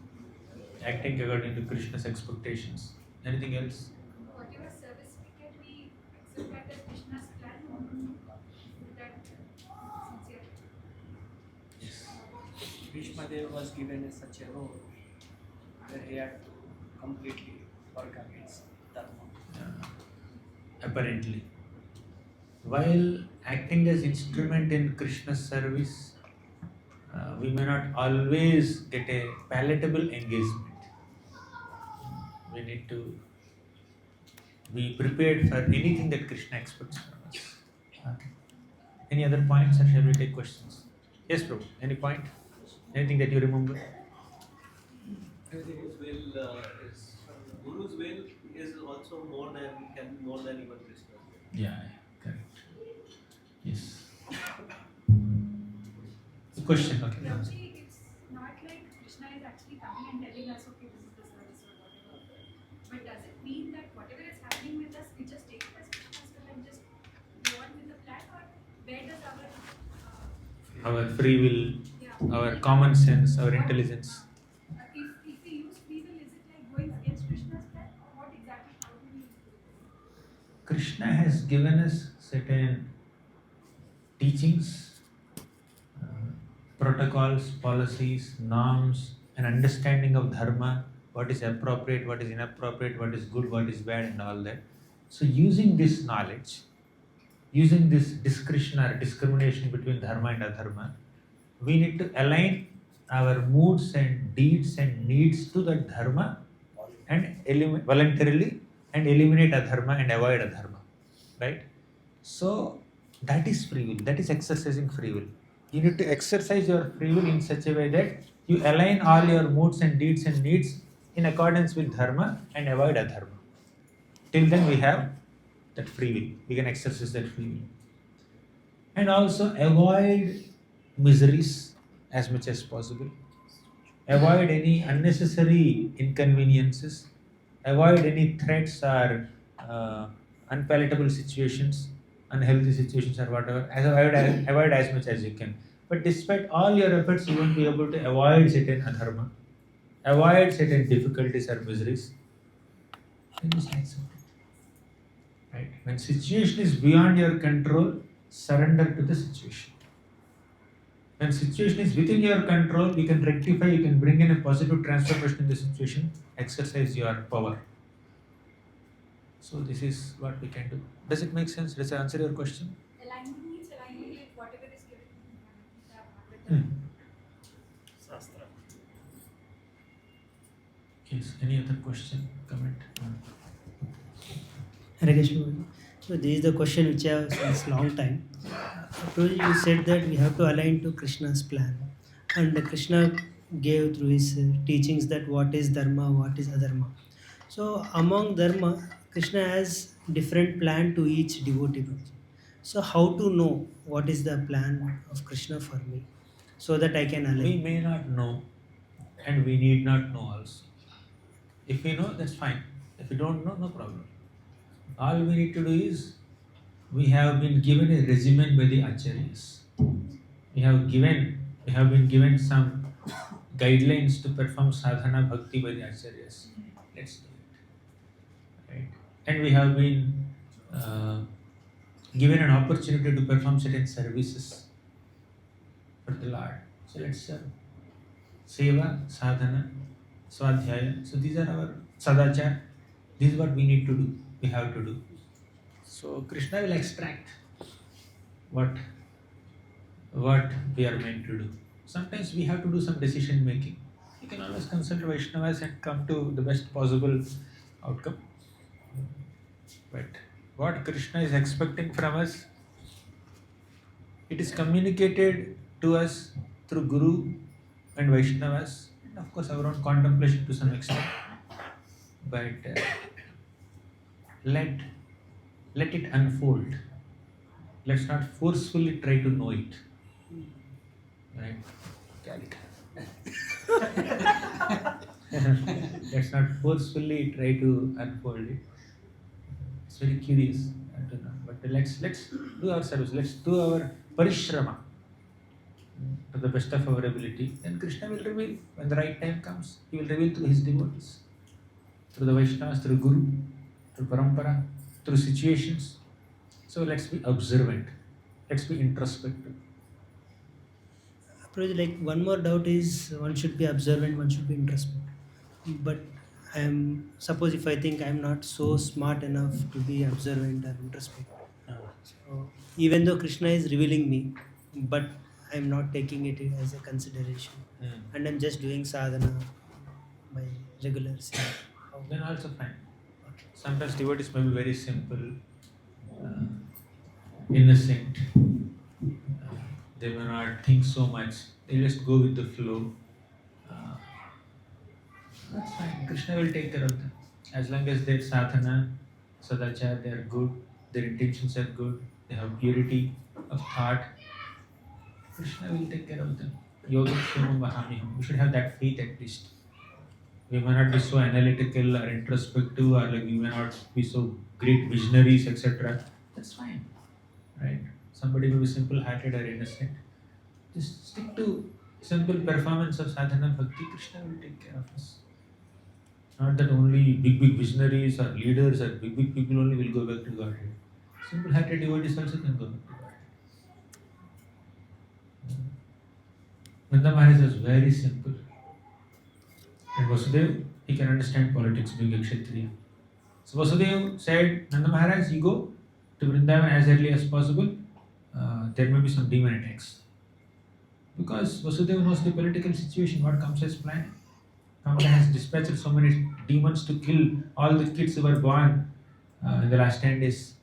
Acting according to Krishna's expectations. Anything else? Whatever service we get, we accept that as Krishna's plan. That sincere. Yes. Bhishma Dev was given such a role where he had to completely work against dharma. Apparently. While acting as instrument in Krishna's service, we may not always get a palatable engagement. We need to be prepared for anything that Krishna expects from us. Okay. Any other points, or shall we take questions? Yes, Prabhu. Any point? Anything that you remember? His will is Guru's will is also more than can be more than even Krishna's will. Yeah, correct. Yes. The question, okay. Actually, it's not like Krishna is actually coming and telling us, okay, this is the service or whatever. But does it mean that whatever is happening with us, we just take it as Krishna's will and just go on with the plan? Or where does Our free will, yeah, our common sense, our intelligence. if we use free will, is it like going against Krishna's plan? Or what exactly, how do we do it? Krishna has given us certain teachings, protocols, policies, norms, an understanding of dharma, what is appropriate, what is inappropriate, what is good, what is bad, and all that. So, using this knowledge, using this discretion or discrimination between dharma and adharma, we need to align our moods and deeds and needs to that dharma and voluntarily and eliminate adharma and avoid adharma. Right? So, that is free will. That is exercising free will. You need to exercise your free will in such a way that you align all your moods and deeds and needs in accordance with dharma and avoid adharma. Till then we have that free will. We can exercise that free will. and also avoid miseries as much as possible. Avoid any unnecessary inconveniences. Avoid any threats or unpalatable situations, unhealthy situations or whatever. Avoid as much as you can. But despite all your efforts, you won't be able to avoid certain adharma, avoid certain difficulties or miseries. Then just accept it. Right? When situation is beyond your control, surrender to the situation. When situation is within your control, you can rectify, you can bring in a positive transformation in the situation, exercise your power. So this is what we can do. Does it make sense? Does it answer your question? Alignment means aligning with whatever is given with Hmm. the Shastra. Yes. Any other question, comment? Gachibowli. So this is the question which I have since long time. Prabhuji, you said that we have to align to Krishna's plan, and Krishna gave through his teachings that what is dharma, what is adharma. So among dharma, Krishna has different plan to each devotee. Prabhuji. So how to know what is the plan of Krishna for me, so that I can We align? may not know, and we need not know also. If we know, that's fine. If we don't know, no problem. All we need to do is we have been given a regimen by the acharyas. We have been given some guidelines to perform sadhana bhakti by the acharyas. Let's do it. Right? And we have been uh, given an opportunity to perform certain services for the Lord. So let's serve. Seva, sadhana, swadhyaya. So these are our sadachar. This is what we need to do. We have to do. So Krishna will extract what what we are meant to do. Sometimes we have to do some decision making. You can always consult Vaishnavas and come to the best possible outcome. But what Krishna is expecting from us, it is communicated to us through Guru and Vaishnavas, and of course our own contemplation to some extent. But let let it unfold. Let's not forcefully try to know it. Right? Calico. Let's not forcefully try to unfold it. It's very curious. I don't know. But let's do our service. Let's do our parishrama to the best of our ability. Then Krishna will reveal when the right time comes. He will reveal through his devotees, through the Vaishnavas, through Guru, through Parampara, through situations. So let's be observant. Let's be introspective. Prabhuji, like one more doubt is one should be observant, one should be introspective. But I'm suppose if I think I'm not so smart enough to be observant or introspective. So even though Krishna is revealing me, but I'm not taking it as a consideration, and I'm just doing sadhana by regular self. Then also fine. Okay. Sometimes devotees may be very simple, uh, innocent. They may not think so much. They just go with the flow. Uh, that's fine. Krishna will take care of them. As long as their sadhana, sadachar, they are good, their intentions are good, they have purity of thought, Krishna will take care of them. Yoga Kshemam Vahamiham. We should have that faith at least. We may not be so analytical or introspective, or like we may not be so great visionaries, etc. That's fine. Right? Somebody may be simple hearted or innocent. Just stick to simple performance of sadhana bhakti, Krishna will take care of us. Not that only big visionaries or leaders or big people only will go back to Godhead. Simple hearted devotees also can go back to Godhead. Nanda Maharaj was very simple. And Vasudev, he can understand politics being a Kshatriya. So Vasudev said, Nanda Maharaj, you go to Vrindavan as early as possible. There may be some demon attacks. Because Vasudev knows the political situation, what comes as planned. Kamala has dispatched so many demons to kill all the kids who were born in the last 10 days.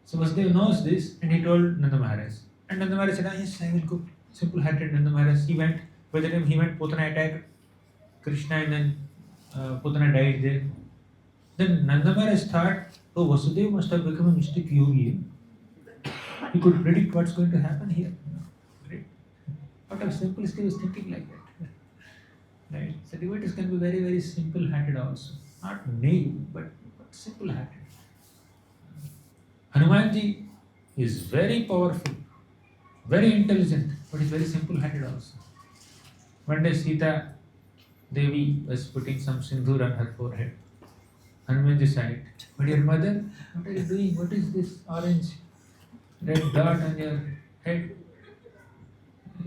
So Vasudev knows this and he told Nanda Maharaj. And Nanda Maharaj said, yes, I will go. Simple hearted Nanda Maharaj. He went. By the time he went, Putana attacked Krishna and then Putana died there. Then Nanda Maharaj thought, oh, Vasudev must have become a mystic yogi. He could predict what's going to happen here. Right? What a simplicity was thinking like that. Right? So devotees can be very, very simple-handed also. Not naive, but simple-handed. Hanumanji is very powerful, very intelligent, but he's very simple-handed also. One day Sita Devi was putting some sindoor on her forehead. Hanumanji said, "My dear mother, what are you doing? What is this orange red dot on your head?"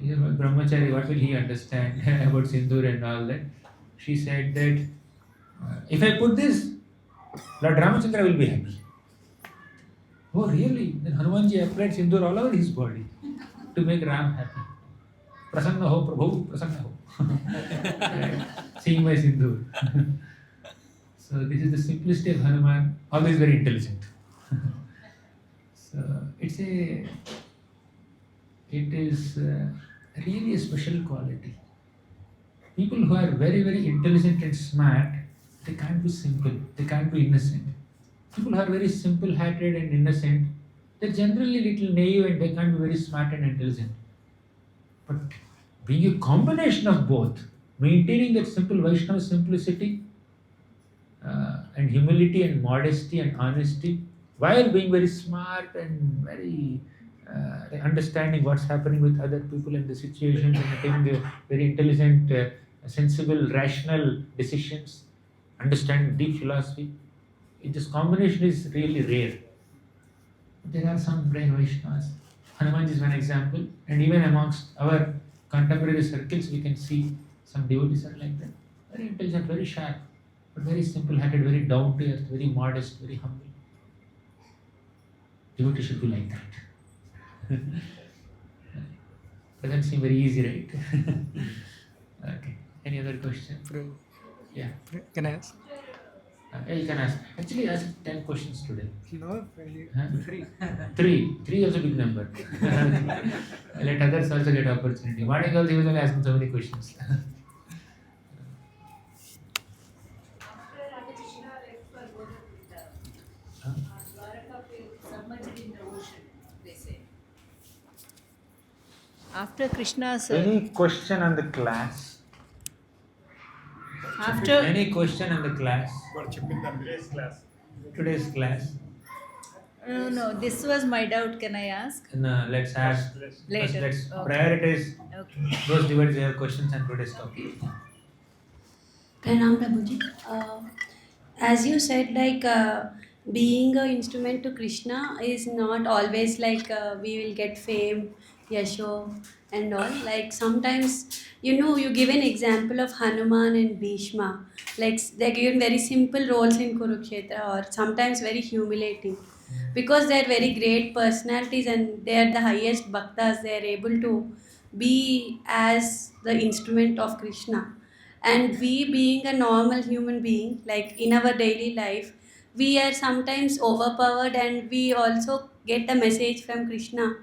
Yeah, but brahmachari, what will he understand about sindoor and all that? She said that if I put this, Lord Ramachandra will be happy. Oh, really? Then Hanumanji applied sindoor all over his body to make Ram happy. Prasanna ho, Prabhu, prasanna ho. Right? Seeing my sindoor. So this is the simplicity of Hanuman, always very intelligent. So it is really a special quality. People who are very, very intelligent and smart, they can't be simple, they can't be innocent. People who are very simple-hearted and innocent, they're generally little naive and they can't be very smart and intelligent. But being a combination of both, maintaining that simple Vaishnava simplicity and humility and modesty and honesty, while being very smart and very understanding what's happening with other people and the situations and taking very intelligent, sensible, rational decisions, understanding deep philosophy. This combination is really rare. There are some rare Vaishnavas. Hanuman is one example, and even amongst our contemporary circles, we can see some devotees are like that. Very intelligent, very sharp, but very simple-hearted, very down to earth, very modest, very humble. Devotee should be like that. Doesn't seem very easy, right? Okay. Any other question? Yeah. Can I ask? Yeah, you can ask. Actually, ask 10 questions today. No, Huh? three. Three also big number. Let others also get opportunity. Morning also he was only asking so many questions. After Ramakrishna left for Godaputta, Huh? Dwaraka submerged in the ocean, they say. After Krishna's Any question on the class? after Any question on the class? Today's class. no, this was my doubt. Can I ask No, let's ask. later? Let's Okay. prioritize Okay. those devotees who have questions on today's topic. Pranam Prabhuji. As you said, being an instrument to Krishna is not always we will get fame, yasho, and all. Like sometimes, you give an example of Hanuman and Bhishma. Like they're given very simple roles in Kurukshetra, or sometimes very humiliating. Because they're very great personalities and they're the highest bhaktas, they're able to be as the instrument of Krishna. And we being a normal human being, like in our daily life, we are sometimes overpowered and we also get a message from Krishna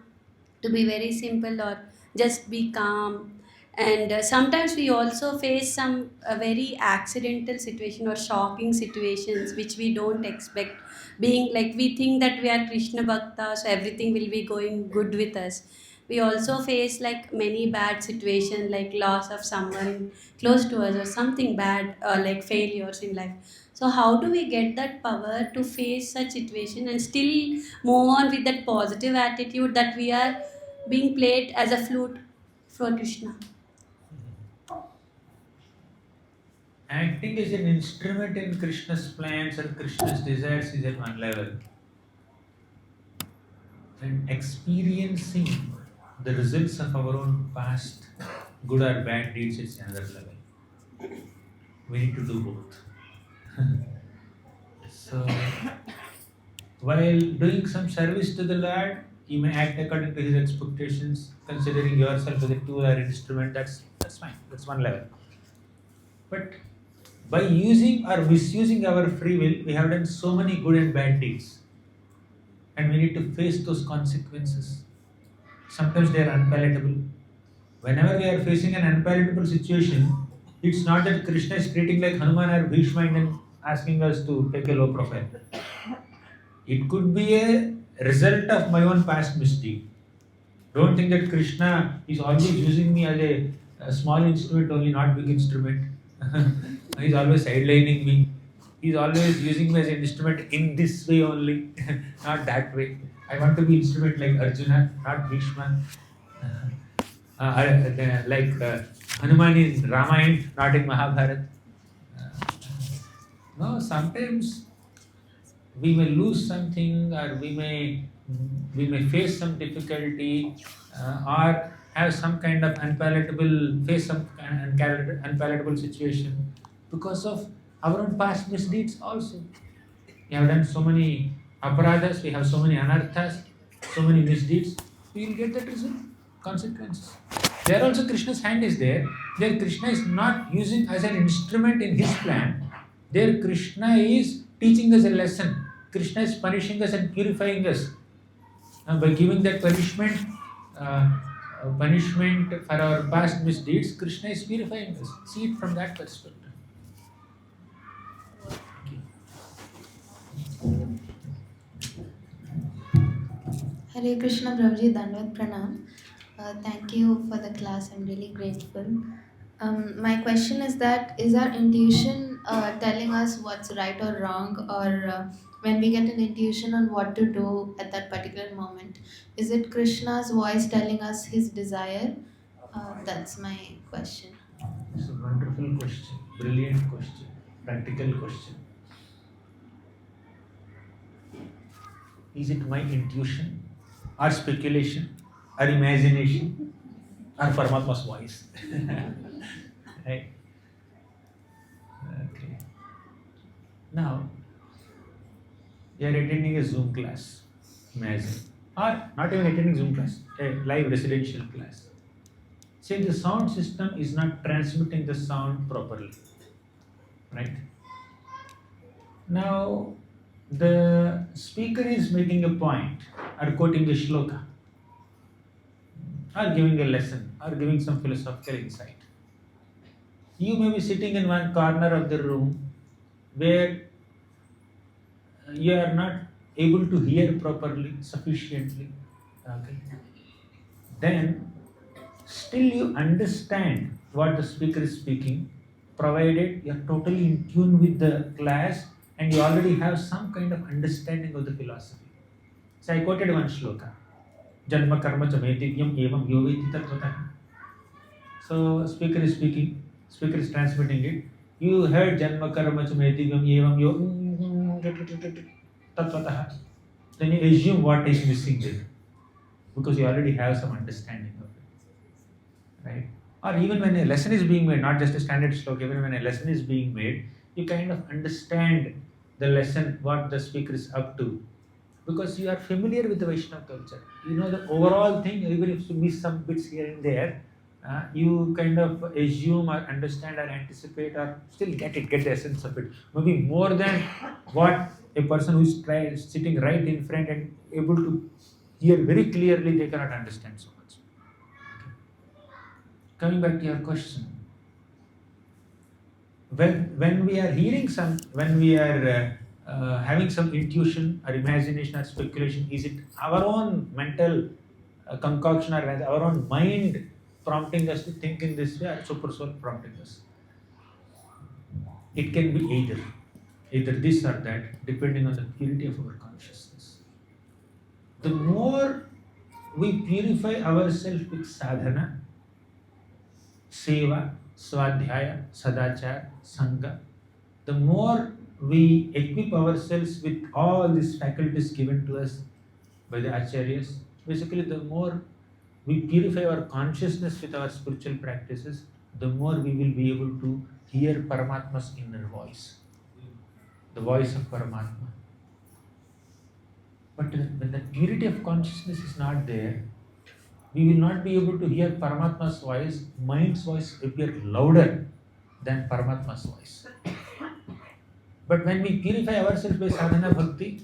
to be very simple or just be calm. And sometimes we also face some very accidental situation or shocking situations which we don't expect, being like we think that we are Krishna bhakta, so everything will be going good with us. We also face like many bad situations, like loss of someone close to us or something bad, like failures in life. So how do we get that power to face such situation and still move on with that positive attitude that we are being played as a flute for Krishna? Acting as an instrument in Krishna's plans and Krishna's desires is at one level. And experiencing the results of our own past, good or bad deeds, is another level. We need to do both. So, while doing some service to the Lord, you may act according to His expectations, considering yourself as a tool or instrument. That's fine. That's one level. But by using or misusing our free will, we have done so many good and bad deeds, and we need to face those consequences. Sometimes they are unpalatable. Whenever we are facing an unpalatable situation, it's not that Krishna is treating like Hanuman or Bhishma and asking us to take a low profile. It could be a result of my own past misdeed. Don't think that Krishna is always using me as a small instrument only, not big instrument. He's always sidelining me. He's always using me as an instrument in this way only, not that way. I want to be instrument like Arjuna, not Bhishma. Like Hanuman in Ramayana, not in Mahabharata. No, sometimes we may lose something, or we may face some difficulty, or have some kind of unpalatable situation because of our own past misdeeds also. We have done so many aparadhas, we have so many anarthas, so many misdeeds. We will get that result, consequences. There also Krishna's hand is there. There Krishna is not using as an instrument in his plan. There Krishna is teaching us a lesson. Krishna is punishing us and purifying us. By giving that punishment for our past misdeeds, Krishna is purifying us. See it from that perspective. Hare Krishna Prabhuji, Dandavat Pranam. Thank you for the class. I'm really grateful. My question is that is our intuition telling us what's right or wrong, or when we get an intuition on what to do at that particular moment, is it Krishna's voice telling us his desire? That's my question. It's a wonderful question, brilliant question, practical question. Is it my intuition, or speculation, or imagination, or Paramatma's voice? Right? Okay. Now, you are attending a Zoom class, imagine, or not even attending Zoom class, a live residential class. Say the sound system is not transmitting the sound properly, right? Now, the speaker is making a point, or quoting a shloka, or giving a lesson, or giving some philosophical insight. You may be sitting in one corner of the room where you are not able to hear properly, sufficiently. Okay. Then, still you understand what the speaker is speaking, provided you are totally in tune with the class and you already have some kind of understanding of the philosophy. So I quoted one shloka. Janma karma cha vedivyam evam yoveti tatvatah. So speaker is speaking, speaker is transmitting it. You heard Janma karma cha vedivyam evam yoveti tatvatah. Then you assume what is missing there, because you already have some understanding of it. Right? Or even when a lesson is being made, not just a standard sloka, even when a lesson is being made, you kind of understand the lesson, what the speaker is up to, because you are familiar with the Vaishnava culture. You know the overall thing, even if you miss some bits here and there, you kind of assume or understand or anticipate or still get the essence of it. Maybe more than what a person who is sitting right in front and able to hear very clearly, they cannot understand so much. Coming back to your question, when we are hearing some, when we are having some intuition or imagination or speculation, is it our own mental concoction or our own mind prompting us to think in this way, or super soul prompting us? It can be either this or that, depending on the purity of our consciousness. The more we purify ourselves with sadhana, seva, swadhyaya, sadachar, sangha, the more we equip ourselves with all these faculties given to us by the acharyas, basically the more we purify our consciousness with our spiritual practices, the more we will be able to hear Paramatma's inner voice, the voice of Paramatma. But when the purity of consciousness is not there, we will not be able to hear Paramatma's voice. Mind's voice will appear louder than Paramatma's voice. But when we purify ourselves by sadhana bhakti,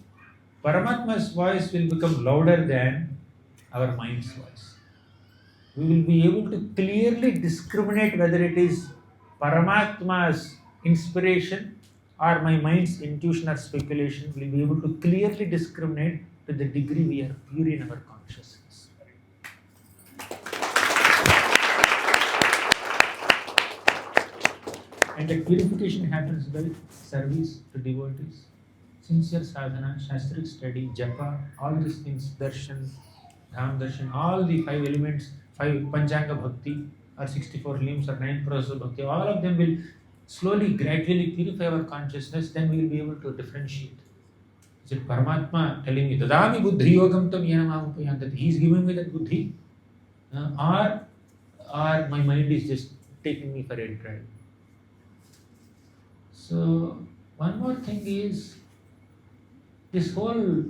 Paramatma's voice will become louder than our mind's voice. We will be able to clearly discriminate whether it is Paramatma's inspiration or my mind's intuition or speculation. We will be able to clearly discriminate to the degree we are pure in our consciousness. And that purification happens by service to devotees, sincere sadhana, shastric study, japa, all these things, darshan, dham darshan, all the 5 elements, 5 panchanga bhakti, or 64 limbs, or 9 processes of bhakti, all of them will slowly, gradually purify our consciousness, then we will be able to differentiate. Is it Paramatma telling me, Dadami buddhi yogam tam yenam ahupayam, he is giving me that buddhi, or my mind is just taking me for a drive. So, one more thing is this whole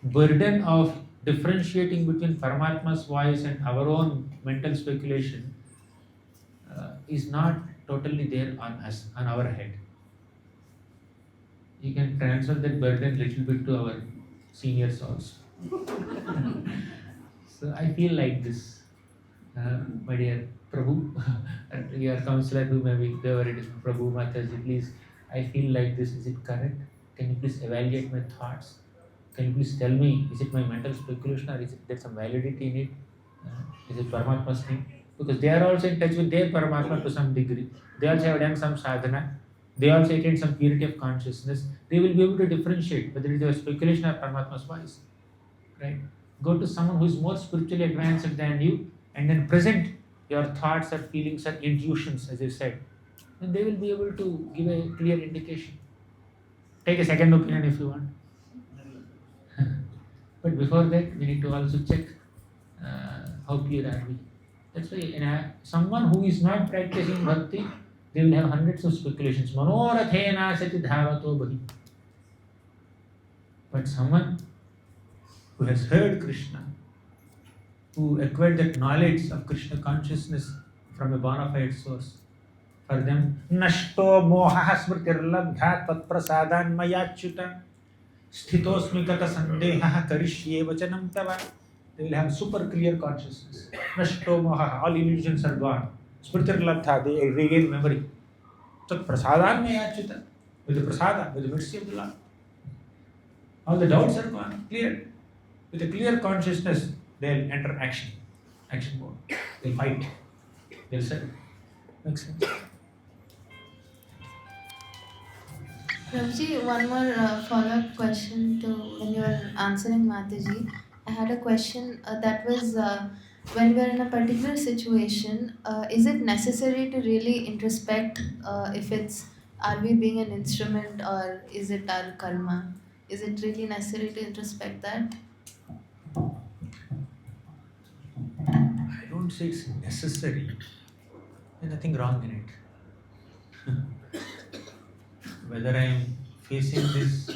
burden of differentiating between Paramatma's voice and our own mental speculation is not totally there on us, on our head. You can transfer that burden little bit to our seniors also. So I feel like this, my dear Prabhu, and your counselor who may be whoever it is, Prabhu Mataji, please, I feel like this, is it correct? Can you please evaluate my thoughts? Can you please tell me, is it my mental speculation or is it there some validity in it? Is it Paramatma's thing? Because they are also in touch with their Paramatma to some degree. They also have done some sadhana. They also attain some purity of consciousness. They will be able to differentiate whether it is a speculation or Paramatma's voice. Right? Go to someone who is more spiritually advanced than you and then present your thoughts or feelings or intuitions, as I said. Then they will be able to give a clear indication. Take a second opinion if you want. But before that, we need to also check how pure are we. That's why someone who is not practicing bhakti, they will have hundreds of speculations. Manorathena sati dhavato bhahi. But someone who has heard Krishna, who acquired that knowledge of Krishna consciousness from a bona fide source, for them, nashto moha smritirlabdha tat prasadan mayachyuta sthitosmi kata sandeha karishye vachanam tava. They will have super clear consciousness. Nashto moha, all illusions are gone. Smritirlabdha, they regain memory. Tat prasadan mayachyuta, with the prasada, with the mercy of the Lord. All the doubts are gone, clear. With a clear consciousness, they'll enter action mode. They'll fight. They'll serve. Makes sense. Prabhuji, one more follow-up question to when you were answering Mataji. I had a question that was when we are in a particular situation, is it necessary to really introspect if it's are we being an instrument or is it our karma? Is it really necessary to introspect that? I don't say it's necessary. There's nothing wrong in it. Whether I am facing this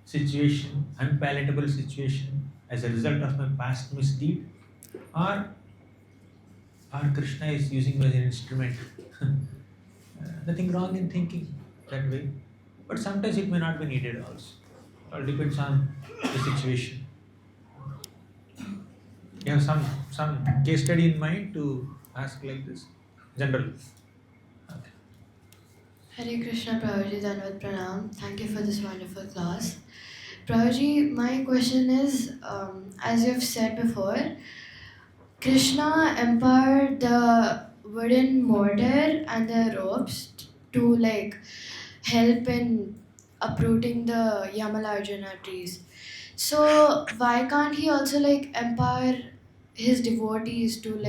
situation, unpalatable situation, as a result of my past misdeed, or Krishna is using me as an instrument. Nothing wrong in thinking that way. But sometimes it may not be needed also. It all depends on the situation. You have some case study in mind to ask like this? General. Okay. Hare Krishna, Prabhuji, Dandavat Pranam. Thank you for this wonderful class. Prabhuji, my question is, as you've said before, Krishna empowered the wooden mortar and the ropes to help in uprooting the Yamalarjuna trees. So why can't he also empower his devotees to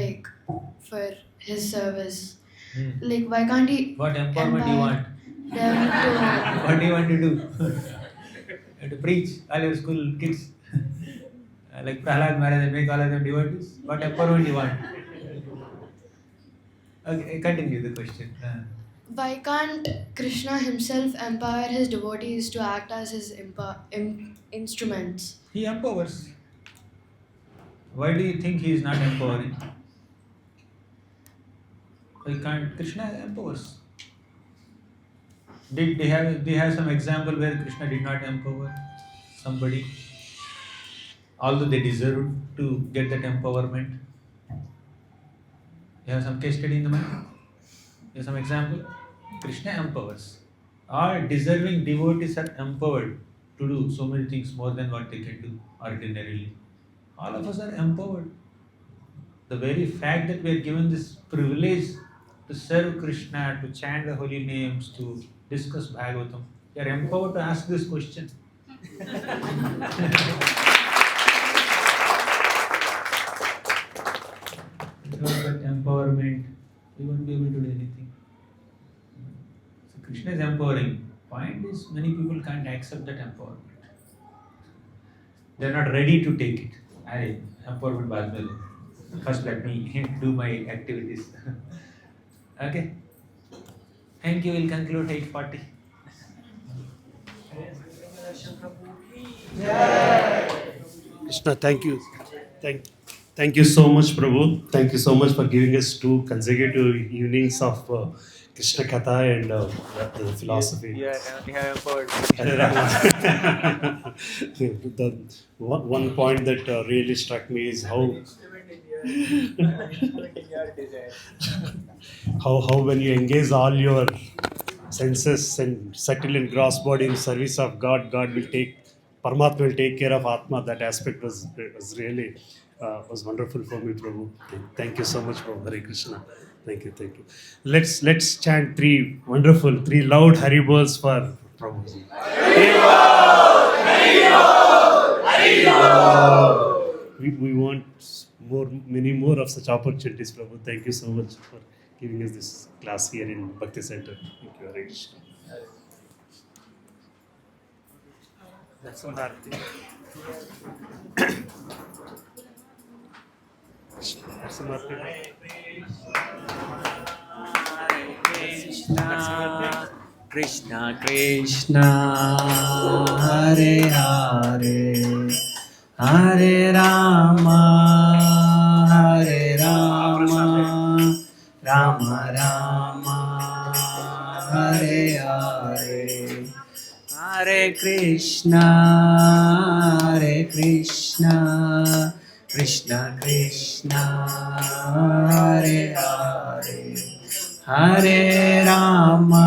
for his service? Why can't he What empowerment do you want? them to What do you want to do? You have to preach all your school kids. Like Prahlad Maharaj and make all of them devotees. What empowerment do you want? Okay, continue the question. why can't Krishna himself empower his devotees to act as his instruments? He empowers. Why do you think he is not empowering? Why can't Krishna empowers? Did they have some example where Krishna did not empower somebody, although they deserved to get that empowerment? You have some case study in the mind? You have some example? Krishna empowers. All deserving devotees are empowered to do so many things more than what they can do ordinarily. All of us are empowered. The very fact that we are given this privilege to serve Krishna, to chant the holy names, to discuss Bhagavatam, we are empowered to ask this question. Without that empowerment, we won't be able to do anything. So Krishna is empowering. Point is, many people can't accept that empowerment. They are not ready to take it. I empowerment baad mein lo. First, let me do my activities. Okay. Thank you. We'll conclude 8:40. Krishna, thank you. Thank you so much, Prabhu. Thank you so much for giving us 2 consecutive evenings of Krishna Katha and the philosophy. You have empowered. The one point that really struck me is how when you engage all your senses and settle in gross body in service of God, Paramatma will take care of Atma. That aspect was really was wonderful for me, Prabhu. Thank you so much, Prabhu. Hare Krishna. Thank you. Let's chant 3 loud Haribols for Prabhu. We want many more of such opportunities, Prabhu. Thank you so much for giving us this class here in Bhakti Center. Thank you, Hare Krishna. That's all, Arti. That's all, Arti. Krishna Krishna Hare Hare Hare Rama Rama Rama Hare Hare Hare Krishna Krishna Krishna Hare Hare Hare Rama